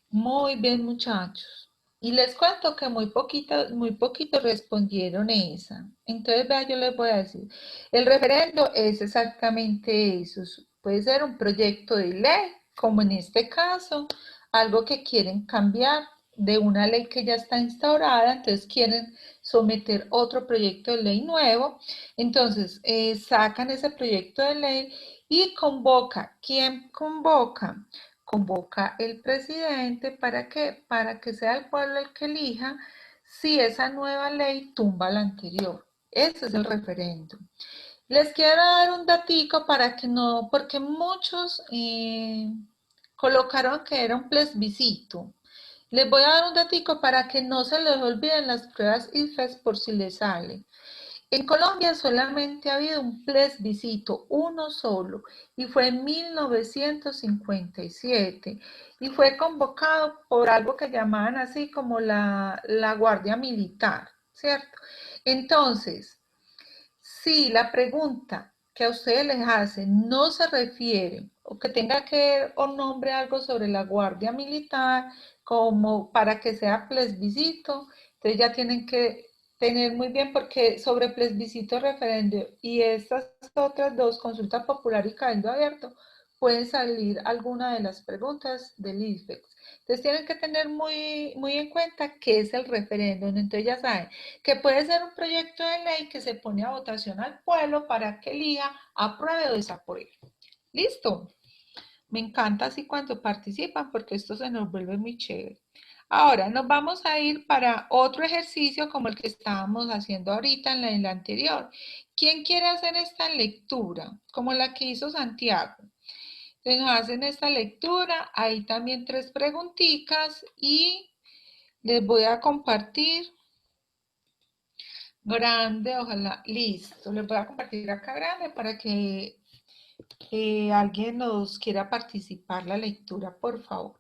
Muy bien, muchachos. Y les cuento que muy poquitos respondieron esa. Entonces, vea, yo les voy a decir, el referendo es exactamente eso. Puede ser un proyecto de ley, como en este caso, algo que quieren cambiar de una ley que ya está instaurada, entonces quieren someter otro proyecto de ley nuevo. Entonces, sacan ese proyecto de ley y convoca. ¿Quién convoca? Convoca el presidente para que sea el pueblo el que elija si esa nueva ley tumba la anterior. Ese es el referéndum. Les quiero dar un datico para que no, porque muchos colocaron que era un plebiscito. Les voy a dar un datico para que no se les olviden las pruebas IFES por si les sale. En Colombia solamente ha habido un plebiscito, uno solo, y fue en 1957, y fue convocado por algo que llamaban así como la Guardia Militar, ¿cierto? Entonces, sí, la pregunta, que a ustedes les hacen no se refiere o que tenga que ver o nombre algo sobre la Guardia Militar como para que sea plebiscito, entonces ya tienen que tener muy bien porque sobre plebiscito, referendo y estas otras dos, consulta popular y cabildo abierto, pueden salir alguna de las preguntas del IFEX. Entonces tienen que tener muy en cuenta qué es el referéndum. Entonces ya saben que puede ser un proyecto de ley que se pone a votación al pueblo para que elija, apruebe o desapruebe. ¿Listo? Me encanta así cuando participan porque esto se nos vuelve muy chévere. Ahora nos vamos a ir para otro ejercicio como el que estábamos haciendo ahorita en la anterior. ¿Quién quiere hacer esta lectura? Como la que hizo Santiago. Entonces nos hacen esta lectura, ahí también 3 preguntitas y les voy a compartir grande, ojalá, listo, les voy a compartir acá grande para que alguien nos quiera participar la lectura, por favor.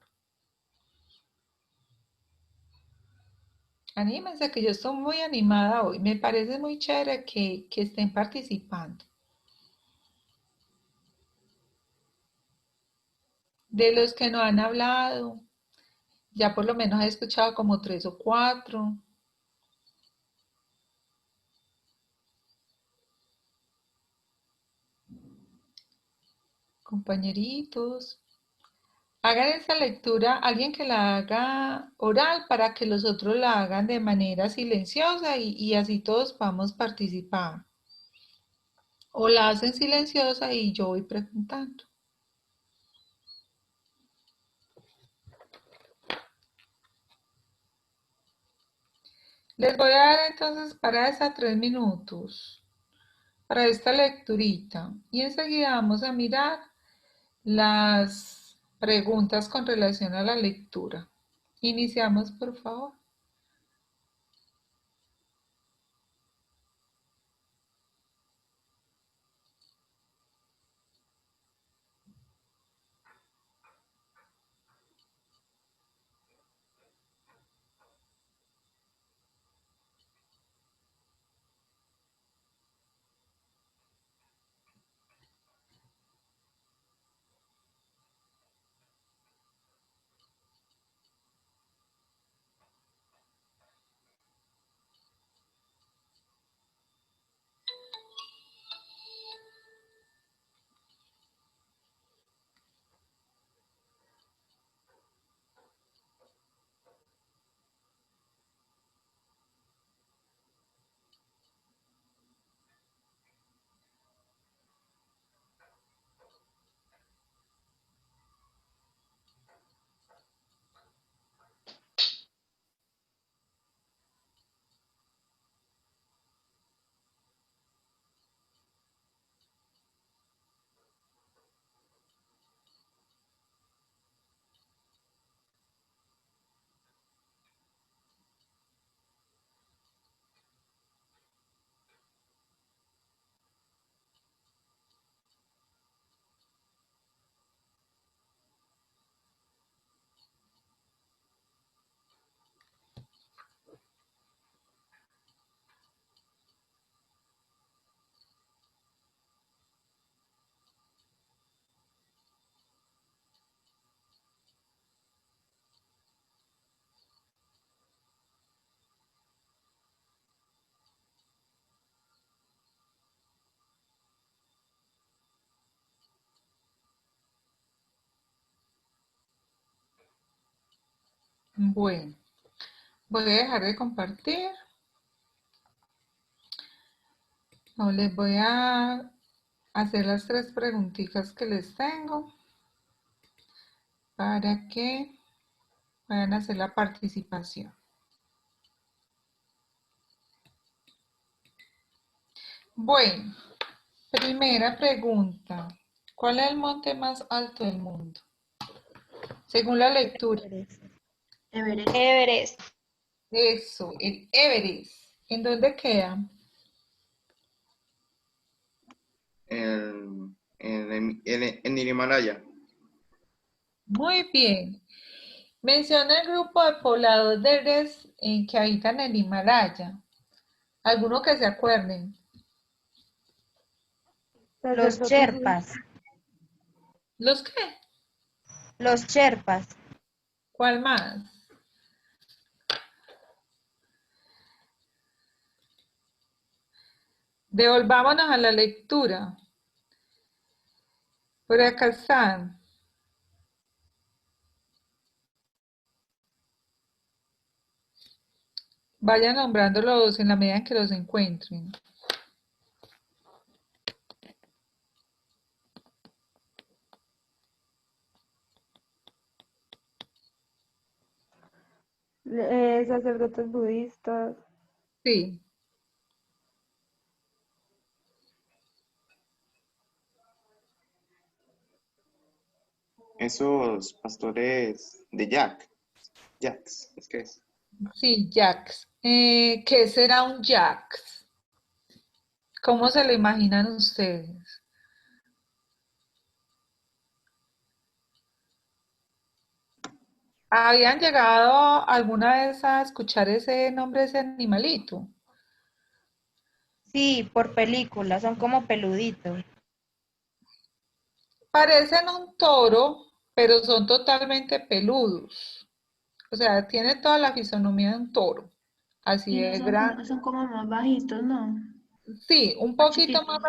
Anímense, que yo estoy muy animada hoy, me parece muy chévere que estén participando. De los que no han hablado, ya por lo menos he escuchado como 3 o 4. Compañeritos. Hagan esta lectura, alguien que la haga oral para que los otros la hagan de manera silenciosa y así todos vamos participar. O la hacen silenciosa y yo voy preguntando. Les voy a dar entonces para esa 3 minutos, para esta lecturita. Y enseguida vamos a mirar las preguntas con relación a la lectura. Iniciamos, por favor. Bueno, voy a dejar de compartir. No, les voy a hacer las 3 preguntitas que les tengo para que vayan a hacer la participación. Bueno, primera pregunta. ¿Cuál es el monte más alto del mundo? Según la lectura. Everest. Everest. Eso, el Everest. ¿En dónde queda? En el Himalaya. Muy bien. Menciona el grupo de pobladores que habitan el Himalaya. ¿Alguno que se acuerden? Los Sacerdotes Sherpas. ¿Los qué? Los Sherpas. ¿Cuál más? Devolvámonos a la lectura. Por acá están. Vayan nombrándolos en la medida en que los encuentren. sacerdotes budistas, Sí, Esos pastores de Jacks, es que es. sí, Jax. ¿Qué será un Jax? ¿Cómo se lo imaginan ustedes? ¿Habían llegado alguna vez a escuchar ese nombre de ese animalito? Sí, por película, son como peluditos. Parecen un toro, pero son totalmente peludos. O sea, tiene toda la fisonomía de un toro. Así Y no de grande. son como más bajitos, ¿no? Sí, un Más poquito chiquitos.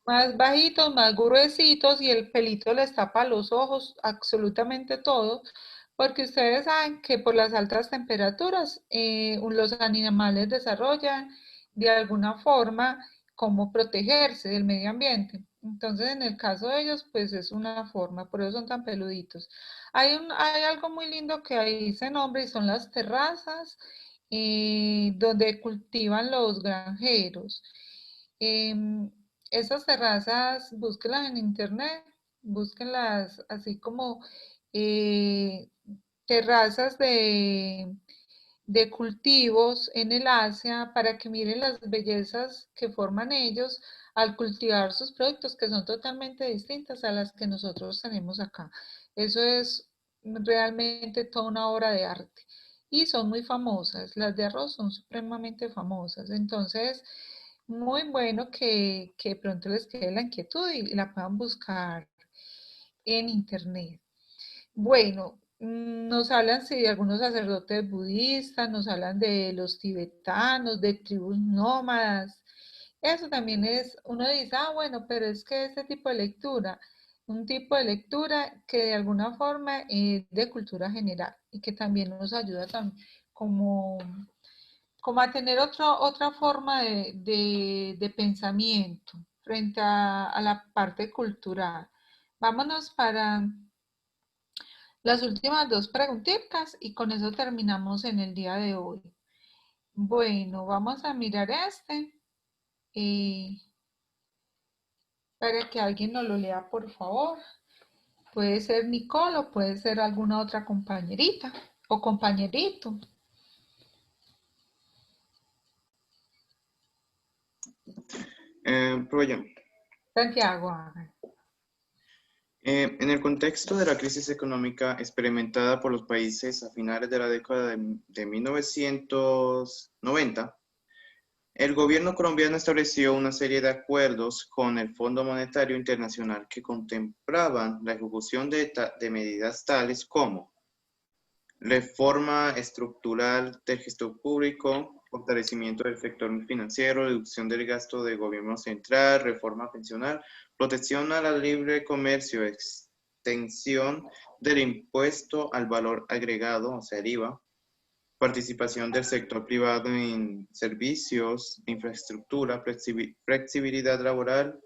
más bajitos, más gruesitos y el pelito les tapa los ojos, absolutamente todo, porque ustedes saben que por las altas temperaturas los animales desarrollan de alguna forma cómo protegerse del medio ambiente. Entonces, en el caso de ellos, pues es una forma, por eso son tan peluditos. Hay algo muy lindo que ahí dice nombre y son las terrazas donde cultivan los granjeros. Em, Esas terrazas, búsquenlas en internet, búsquenlas así como eh, terrazas de cultivos en el Asia para que miren las bellezas que forman ellos al cultivar sus productos que son totalmente distintas a las que nosotros tenemos acá. Eso es realmente toda una obra de arte y son muy famosas. Las de arroz son supremamente famosas. Entonces, muy bueno que pronto les quede la inquietud y la puedan buscar en internet. Bueno, nos hablan sí, de algunos sacerdotes budistas, nos hablan de los tibetanos, de tribus nómadas. Eso también es, uno dice, ah, bueno, pero es que este tipo de lectura, un tipo de lectura que de alguna forma es de cultura general y que también nos ayuda como, como a tener otra forma de pensamiento frente a la parte cultural. Vámonos para las últimas dos preguntitas y con eso terminamos en el día de hoy. Bueno, vamos a mirar este eh, para que alguien nos lo lea, por favor. Puede ser Nicole o puede ser alguna otra compañerita o compañerito. Pero yo. Santiago, haga. En el contexto de la crisis económica experimentada por los países a finales de la década de 1990, el gobierno colombiano estableció una serie de acuerdos con el Fondo Monetario Internacional que contemplaban la ejecución de medidas tales como reforma estructural del gestor público, fortalecimiento del sector financiero, reducción del gasto del gobierno central, reforma pensional, protección al libre comercio, extensión del impuesto al valor agregado, o sea, el IVA, participación del sector privado en servicios, infraestructura, flexibilidad laboral,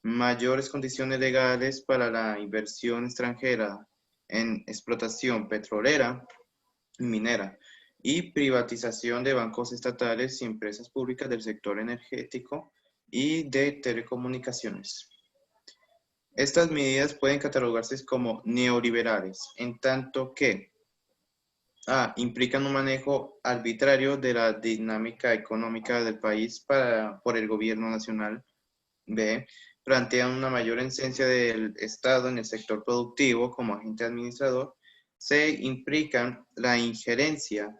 mayores condiciones legales para la inversión extranjera en explotación petrolera y minera, y privatización de bancos estatales y empresas públicas del sector energético y de telecomunicaciones. Estas medidas pueden catalogarse como neoliberales, en tanto que A. Implican un manejo arbitrario de la dinámica económica del país por el gobierno nacional. B. Plantean una mayor esencia del Estado en el sector productivo como agente administrador. C. Implican la injerencia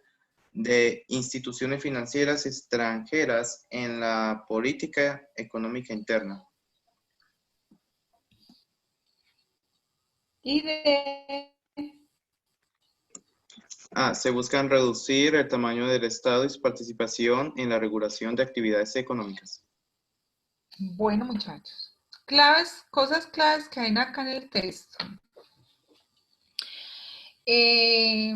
de instituciones financieras extranjeras en la política económica interna. Y D, Se buscan reducir el tamaño del Estado y su participación en la regulación de actividades económicas. bueno muchachos, claves, cosas claves que hay acá en el texto. Eh,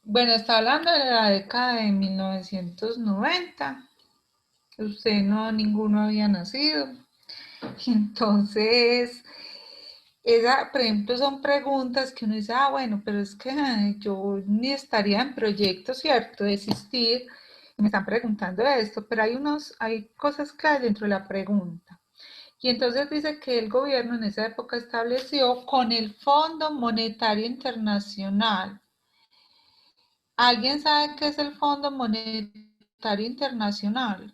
bueno, está hablando de la década de 1990. Usted no, ninguno había nacido. Entonces, por ejemplo, son preguntas que uno dice, bueno, pero es que yo ni estaría en proyecto, ¿cierto? De existir. Me están preguntando esto, pero hay cosas claras dentro de la pregunta. Y entonces dice que el gobierno en esa época estableció con el Fondo Monetario Internacional. ¿Alguien sabe qué es el Fondo Monetario Internacional?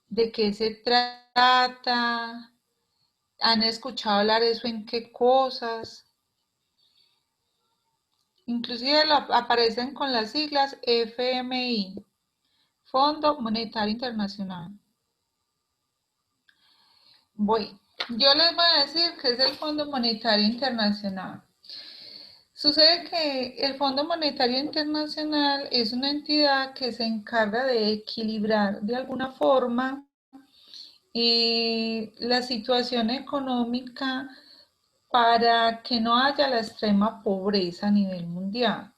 ¿De qué se trata? ¿Han escuchado hablar de eso en qué cosas? Inclusive aparecen con las siglas FMI, Fondo Monetario Internacional. Bueno, yo les voy a decir qué es el Fondo Monetario Internacional. Sucede que el Fondo Monetario Internacional es una entidad que se encarga de equilibrar de alguna forma la situación económica para que no haya la extrema pobreza a nivel mundial.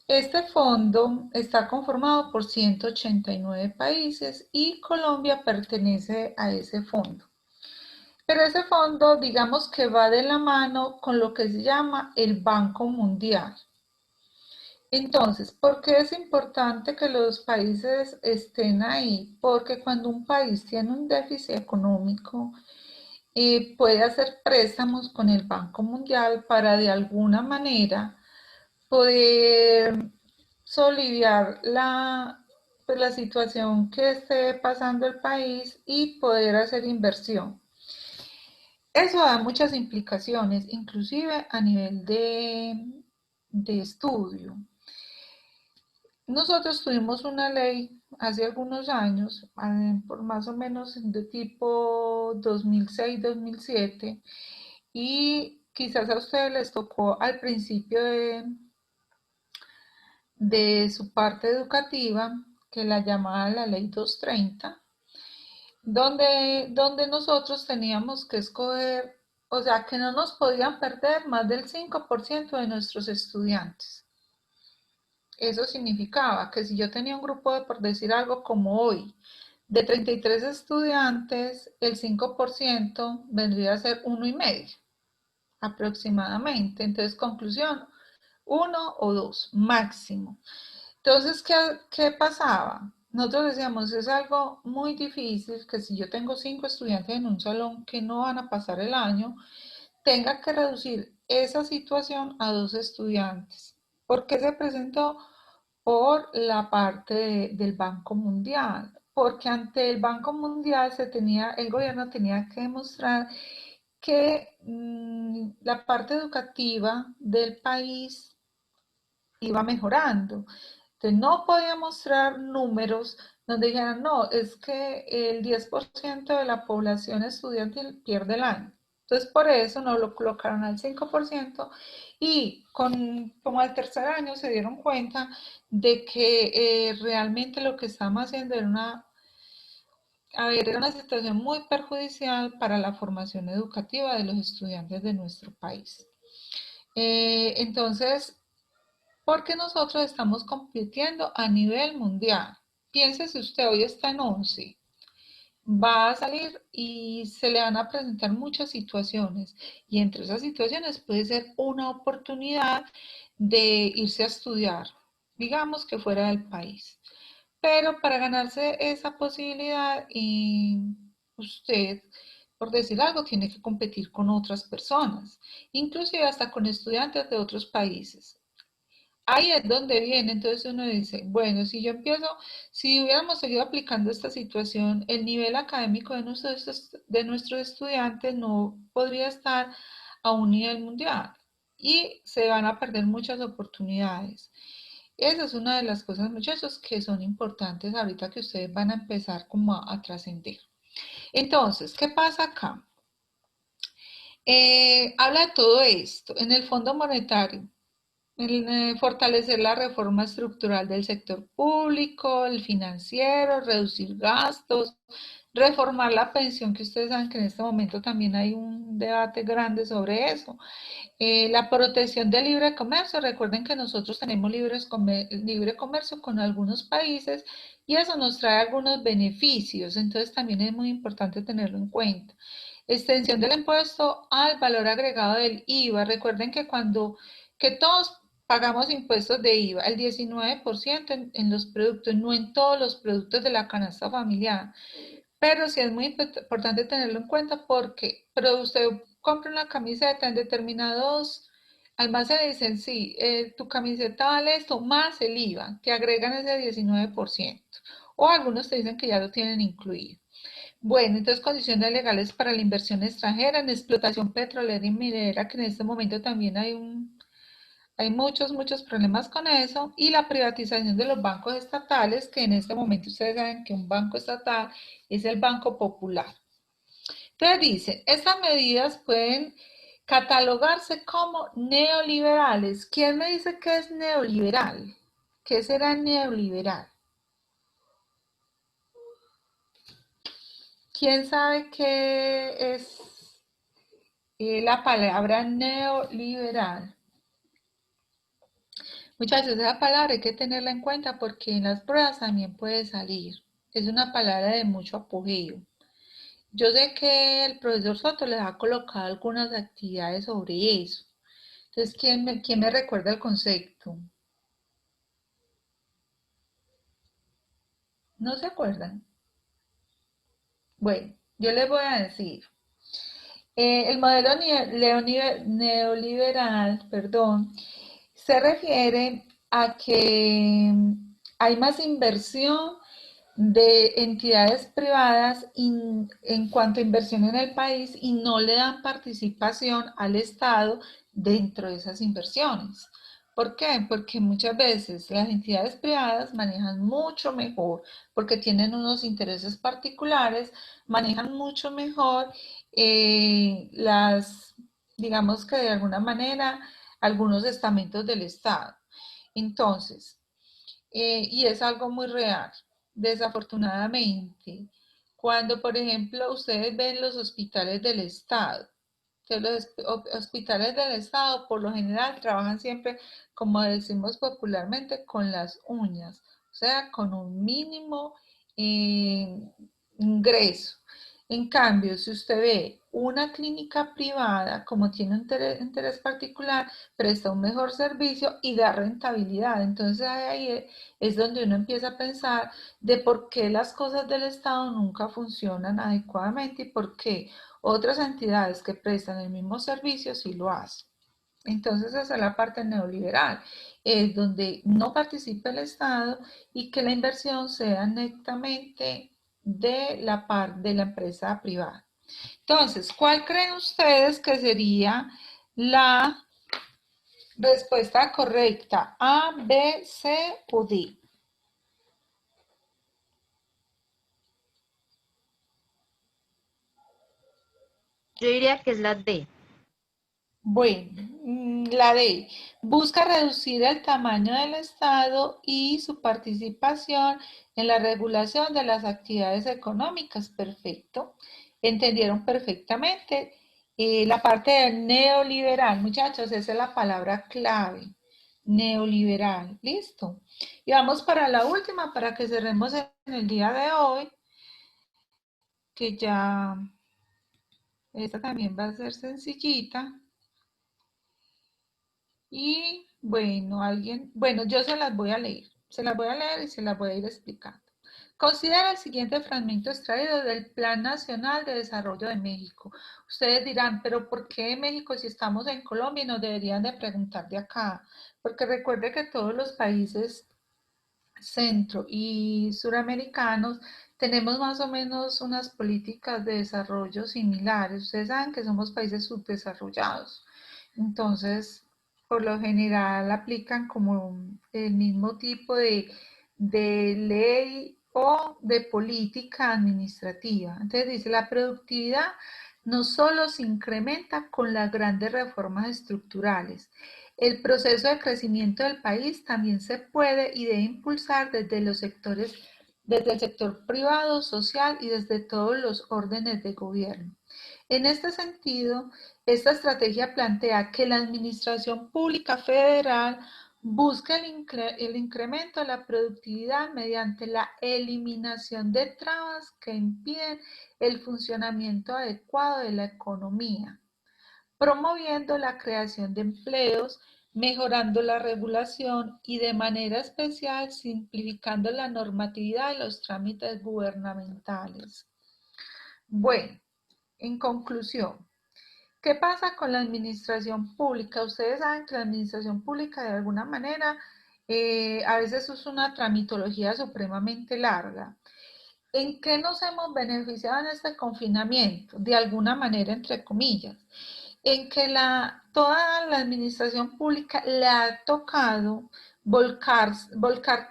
Este fondo está conformado por 189 países y Colombia pertenece a ese fondo. Pero ese fondo, digamos que va de la mano con lo que se llama el Banco Mundial. Entonces, ¿por qué es importante que los países estén ahí? Porque cuando un país tiene un déficit económico, puede hacer préstamos con el Banco Mundial para de alguna manera poder soliviar pues, la situación que esté pasando el país y poder hacer inversión. Eso da muchas implicaciones, inclusive a nivel de estudio. Nosotros tuvimos una ley hace algunos años, por más o menos de tipo 2006-2007, y quizás a ustedes les tocó al principio de su parte educativa, que la llamaba la ley 230, donde nosotros teníamos que escoger, o sea, que no nos podían perder más del 5% de nuestros estudiantes. Eso significaba que si yo tenía un grupo de, por decir algo como hoy, de 33 estudiantes, el 5% vendría a ser 1,5 aproximadamente. Entonces, conclusión, 1 o 2 máximo. Entonces, ¿qué pasaba? Nosotros decíamos, es algo muy difícil que si yo tengo 5 estudiantes en un salón que no van a pasar el año, tenga que reducir esa situación a 2 estudiantes. ¿Por qué se presentó? Por la parte del Banco Mundial, porque ante el Banco Mundial el gobierno tenía que demostrar que la parte educativa del país iba mejorando. Entonces no podía mostrar números donde dijeran, no, es que el 10% de la población estudiantil pierde el año. Entonces por eso no lo colocaron al 5% y como al tercer año se dieron cuenta de que realmente lo que estábamos haciendo era una situación muy perjudicial para la formación educativa de los estudiantes de nuestro país. Entonces, porque nosotros estamos compitiendo a nivel mundial. Piénsese usted, hoy está en 11, va a salir y se le van a presentar muchas situaciones y entre esas situaciones puede ser una oportunidad de irse a estudiar, digamos que fuera del país. Pero para ganarse esa posibilidad, usted, por decir algo, tiene que competir con otras personas, inclusive hasta con estudiantes de otros países. Ahí es donde viene, entonces uno dice, bueno, si hubiéramos seguido aplicando esta situación, el nivel académico de nuestros estudiantes no podría estar a un nivel mundial y se van a perder muchas oportunidades. Esa es una de las cosas, muchachos, que son importantes ahorita que ustedes van a empezar como a trascender. Entonces, ¿qué pasa acá? Habla de todo esto en el Fondo Monetario. Fortalecer la reforma estructural del sector público, el financiero, reducir gastos, reformar la pensión, que ustedes saben que en este momento también hay un debate grande sobre eso. La protección del libre comercio, recuerden que nosotros tenemos libre comercio con algunos países y eso nos trae algunos beneficios, entonces también es muy importante tenerlo en cuenta. Extensión del impuesto al valor agregado del IVA. Recuerden que todos pagamos impuestos de IVA, el 19% en los productos, no en todos los productos de la canasta familiar. Pero sí es muy importante tenerlo en cuenta pero usted compra una camiseta en determinados almacenes y dicen, sí, tu camiseta vale esto más el IVA, te agregan ese 19%. O algunos te dicen que ya lo tienen incluido. Bueno, entonces condiciones legales para la inversión extranjera en explotación petrolera y minera, que en este momento también hay muchos problemas con eso, y la privatización de los bancos estatales, que en este momento ustedes saben que un banco estatal es el Banco Popular. Entonces dice, estas medidas pueden catalogarse como neoliberales. ¿Quién me dice que es neoliberal? ¿Qué será neoliberal? ¿Quién sabe qué es la palabra neoliberal? Muchachos, esa palabra hay que tenerla en cuenta porque en las pruebas también puede salir. Es una palabra de mucho apogeo. Yo sé que el profesor Soto les ha colocado algunas actividades sobre eso. Entonces, quién me recuerda el concepto? ¿No se acuerdan? Bueno, yo les voy a decir. El modelo neoliberal, perdón, se refiere a que hay más inversión de entidades privadas en cuanto a inversión en el país y no le dan participación al Estado dentro de esas inversiones. ¿Por qué? Porque muchas veces las entidades privadas manejan mucho mejor, porque tienen unos intereses particulares, manejan mucho mejor digamos que de alguna manera, algunos estamentos del Estado. Entonces, y es algo muy real, desafortunadamente. Cuando, por ejemplo, ustedes ven los hospitales del Estado, que los hospitales del Estado por lo general trabajan siempre, como decimos popularmente, con las uñas, o sea, con un mínimo eh, ingreso. En cambio, si usted ve una clínica privada, como tiene un interés particular, presta un mejor servicio y da rentabilidad. Entonces ahí es donde uno empieza a pensar de por qué las cosas del Estado nunca funcionan adecuadamente y por qué otras entidades que prestan el mismo servicio sí lo hacen. Entonces esa es la parte neoliberal, es donde no participa el Estado y que la inversión sea netamente de la parte de la empresa privada. Entonces, ¿cuál creen ustedes que sería la respuesta correcta? ¿A, B, C o D? Yo diría que es la D. Bueno, la D. Busca reducir el tamaño del Estado y su participación en la regulación de las actividades económicas. Perfecto. Entendieron perfectamente. La parte del neoliberal, muchachos, esa es la palabra clave. Neoliberal. Listo. Y vamos para la última para que cerremos en el día de hoy, que ya esta también va a ser sencillita. Y bueno, yo se las voy a leer y se las voy a ir explicando. Considera el siguiente fragmento extraído del Plan Nacional de Desarrollo de México. Ustedes dirán, pero ¿por qué México si estamos en Colombia y nos deberían de preguntar de acá? Porque recuerde que todos los países centro y suramericanos tenemos más o menos unas políticas de desarrollo similares. Ustedes saben que somos países subdesarrollados. Entonces, por lo general aplican como el mismo tipo de ley o de política administrativa. Entonces dice, la productividad no solo se incrementa con las grandes reformas estructurales. El proceso de crecimiento del país también se puede y debe impulsar desde los sectores, desde el sector privado, social y desde todos los órdenes de gobierno. En este sentido, esta estrategia plantea que la Administración Pública Federal busca el incremento de la productividad mediante la eliminación de trabas que impiden el funcionamiento adecuado de la economía, promoviendo la creación de empleos, mejorando la regulación y de manera especial simplificando la normatividad de los trámites gubernamentales. Bueno, en conclusión, ¿qué pasa con la administración pública? Ustedes saben que la administración pública de alguna manera a veces es una tramitología supremamente larga. ¿En qué nos hemos beneficiado en este confinamiento? De alguna manera, entre comillas, en que toda la administración pública le ha tocado volcar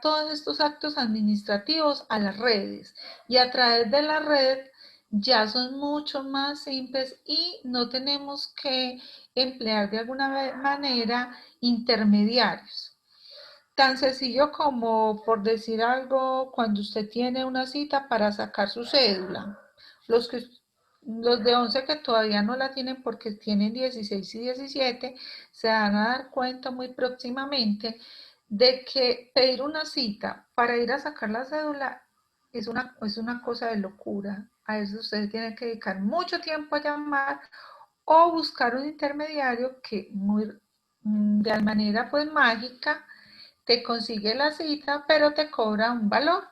todos estos actos administrativos a las redes y a través de la red ya son mucho más simples y no tenemos que emplear de alguna manera intermediarios. Tan sencillo como, por decir algo, cuando usted tiene una cita para sacar su cédula. Los de 11 que todavía no la tienen porque tienen 16 y 17, se van a dar cuenta muy próximamente de que pedir una cita para ir a sacar la cédula es una cosa de locura. A eso usted tiene que dedicar mucho tiempo a llamar o buscar un intermediario que de manera pues mágica te consigue la cita, pero te cobra un valor.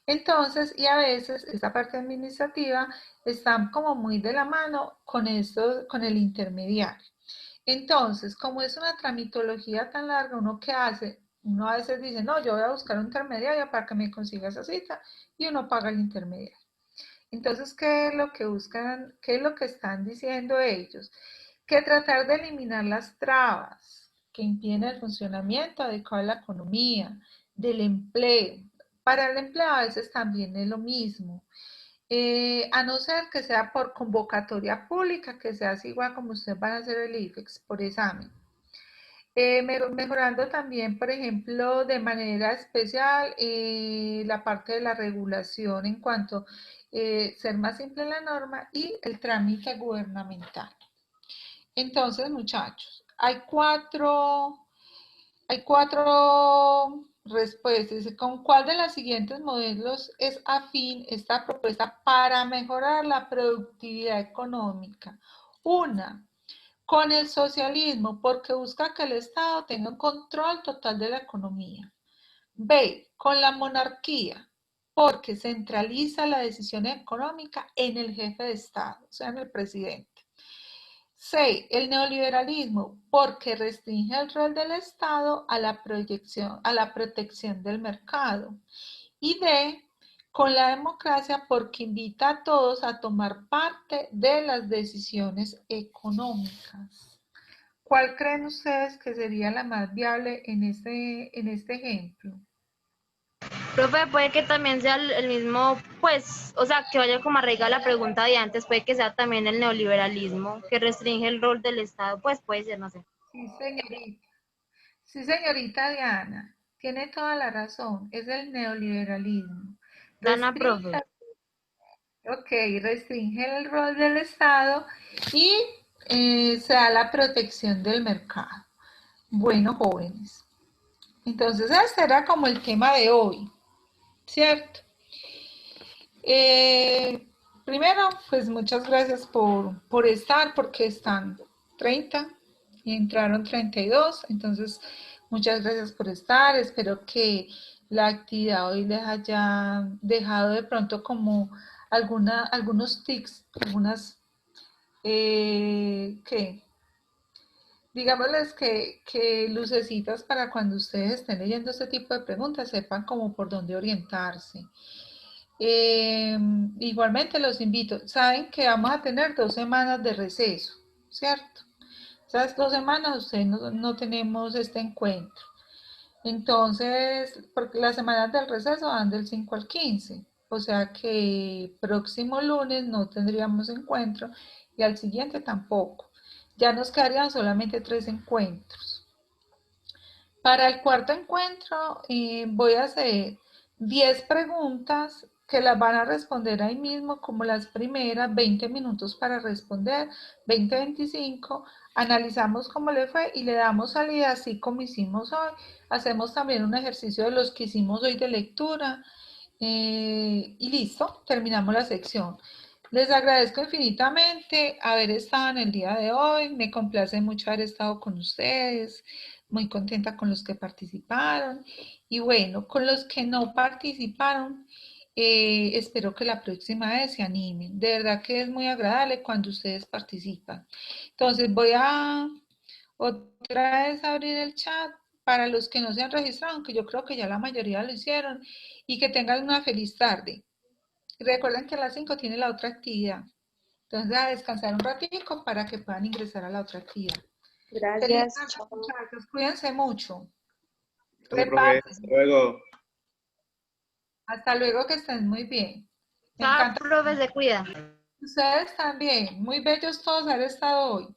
Entonces, y a veces esta parte administrativa está como muy de la mano con esto, con el intermediario. Entonces, como es una tramitología tan larga, ¿uno qué hace? Uno a veces dice, no, yo voy a buscar un intermediario para que me consiga esa cita y uno paga el intermediario. Entonces, ¿qué es lo que buscan? ¿Qué es lo que están diciendo ellos? Que tratar de eliminar las trabas que impiden el funcionamiento adecuado de la economía, del empleo. Para el empleo a veces también es lo mismo. A no ser que sea por convocatoria pública, que sea así igual como ustedes van a hacer el IFEX por examen. Mejorando también, por ejemplo, de manera especial la parte de la regulación en cuanto ser más simple la norma y el trámite gubernamental. Entonces, muchachos, hay cuatro respuestas. ¿Con cuál de los siguientes modelos es afín esta propuesta para mejorar la productividad económica? Una, con el socialismo, porque busca que el Estado tenga un control total de la economía. B, con la monarquía, porque centraliza la decisión económica en el jefe de Estado, o sea, en el presidente. C, el neoliberalismo, porque restringe el rol del Estado a la protección del mercado. Y D, con la democracia, porque invita a todos a tomar parte de las decisiones económicas. ¿Cuál creen ustedes que sería la más viable en este ejemplo? Profe, puede que también sea el mismo, pues, o sea, que vaya como arraigada la pregunta de antes, puede que sea también el neoliberalismo, que restringe el rol del Estado, pues puede ser, no sé. Sí, señorita. Sí, señorita Diana, tiene toda la razón, es el neoliberalismo. Gana, profe. Restringe el rol del Estado y se da la protección del mercado. Bueno, jóvenes, entonces este era como el tema de hoy, ¿cierto? Primero, pues muchas gracias por estar, porque están 30 y entraron 32, entonces muchas gracias por estar, espero que la actividad hoy les haya dejado de pronto como algunos tics, ¿qué? Digámosles que lucecitas para cuando ustedes estén leyendo este tipo de preguntas, sepan como por dónde orientarse. Igualmente los invito, saben que vamos a tener 2 semanas de receso, ¿cierto? Esas 2 semanas ustedes no tenemos este encuentro. Entonces, porque las semanas del receso van del 5 al 15, o sea que próximo lunes no tendríamos encuentro y al siguiente tampoco. Ya nos quedarían solamente 3 encuentros. Para el cuarto encuentro voy a hacer 10 preguntas que las van a responder ahí mismo como las primeras, 20 minutos para responder, 20, 25, analizamos cómo le fue y le damos salida así como hicimos hoy. Hacemos también un ejercicio de los que hicimos hoy de lectura y listo, terminamos la sección. Les agradezco infinitamente haber estado en el día de hoy, me complace mucho haber estado con ustedes, muy contenta con los que participaron y bueno, con los que no participaron, espero que la próxima vez se animen. De verdad que es muy agradable cuando ustedes participan. Entonces voy a otra vez abrir el chat para los que no se han registrado, aunque yo creo que ya la mayoría lo hicieron, y que tengan una feliz tarde. Recuerden que a las 5 tiene la otra actividad. Entonces a descansar un ratico para que puedan ingresar a la otra actividad. Feliz Gracias. tarde, Chao. muchachos. Cuídense mucho. Gracias, profe. Hasta Repasen. luego. Hasta luego, que estén muy bien. Me Chao, encanta. profe, se cuida. Ustedes también. Muy bellos todos haber estado hoy.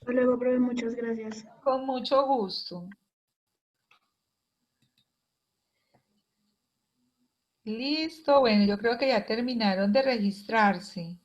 Hasta luego, profe, muchas gracias. Con mucho gusto. Listo. Bueno, yo creo que ya terminaron de registrarse.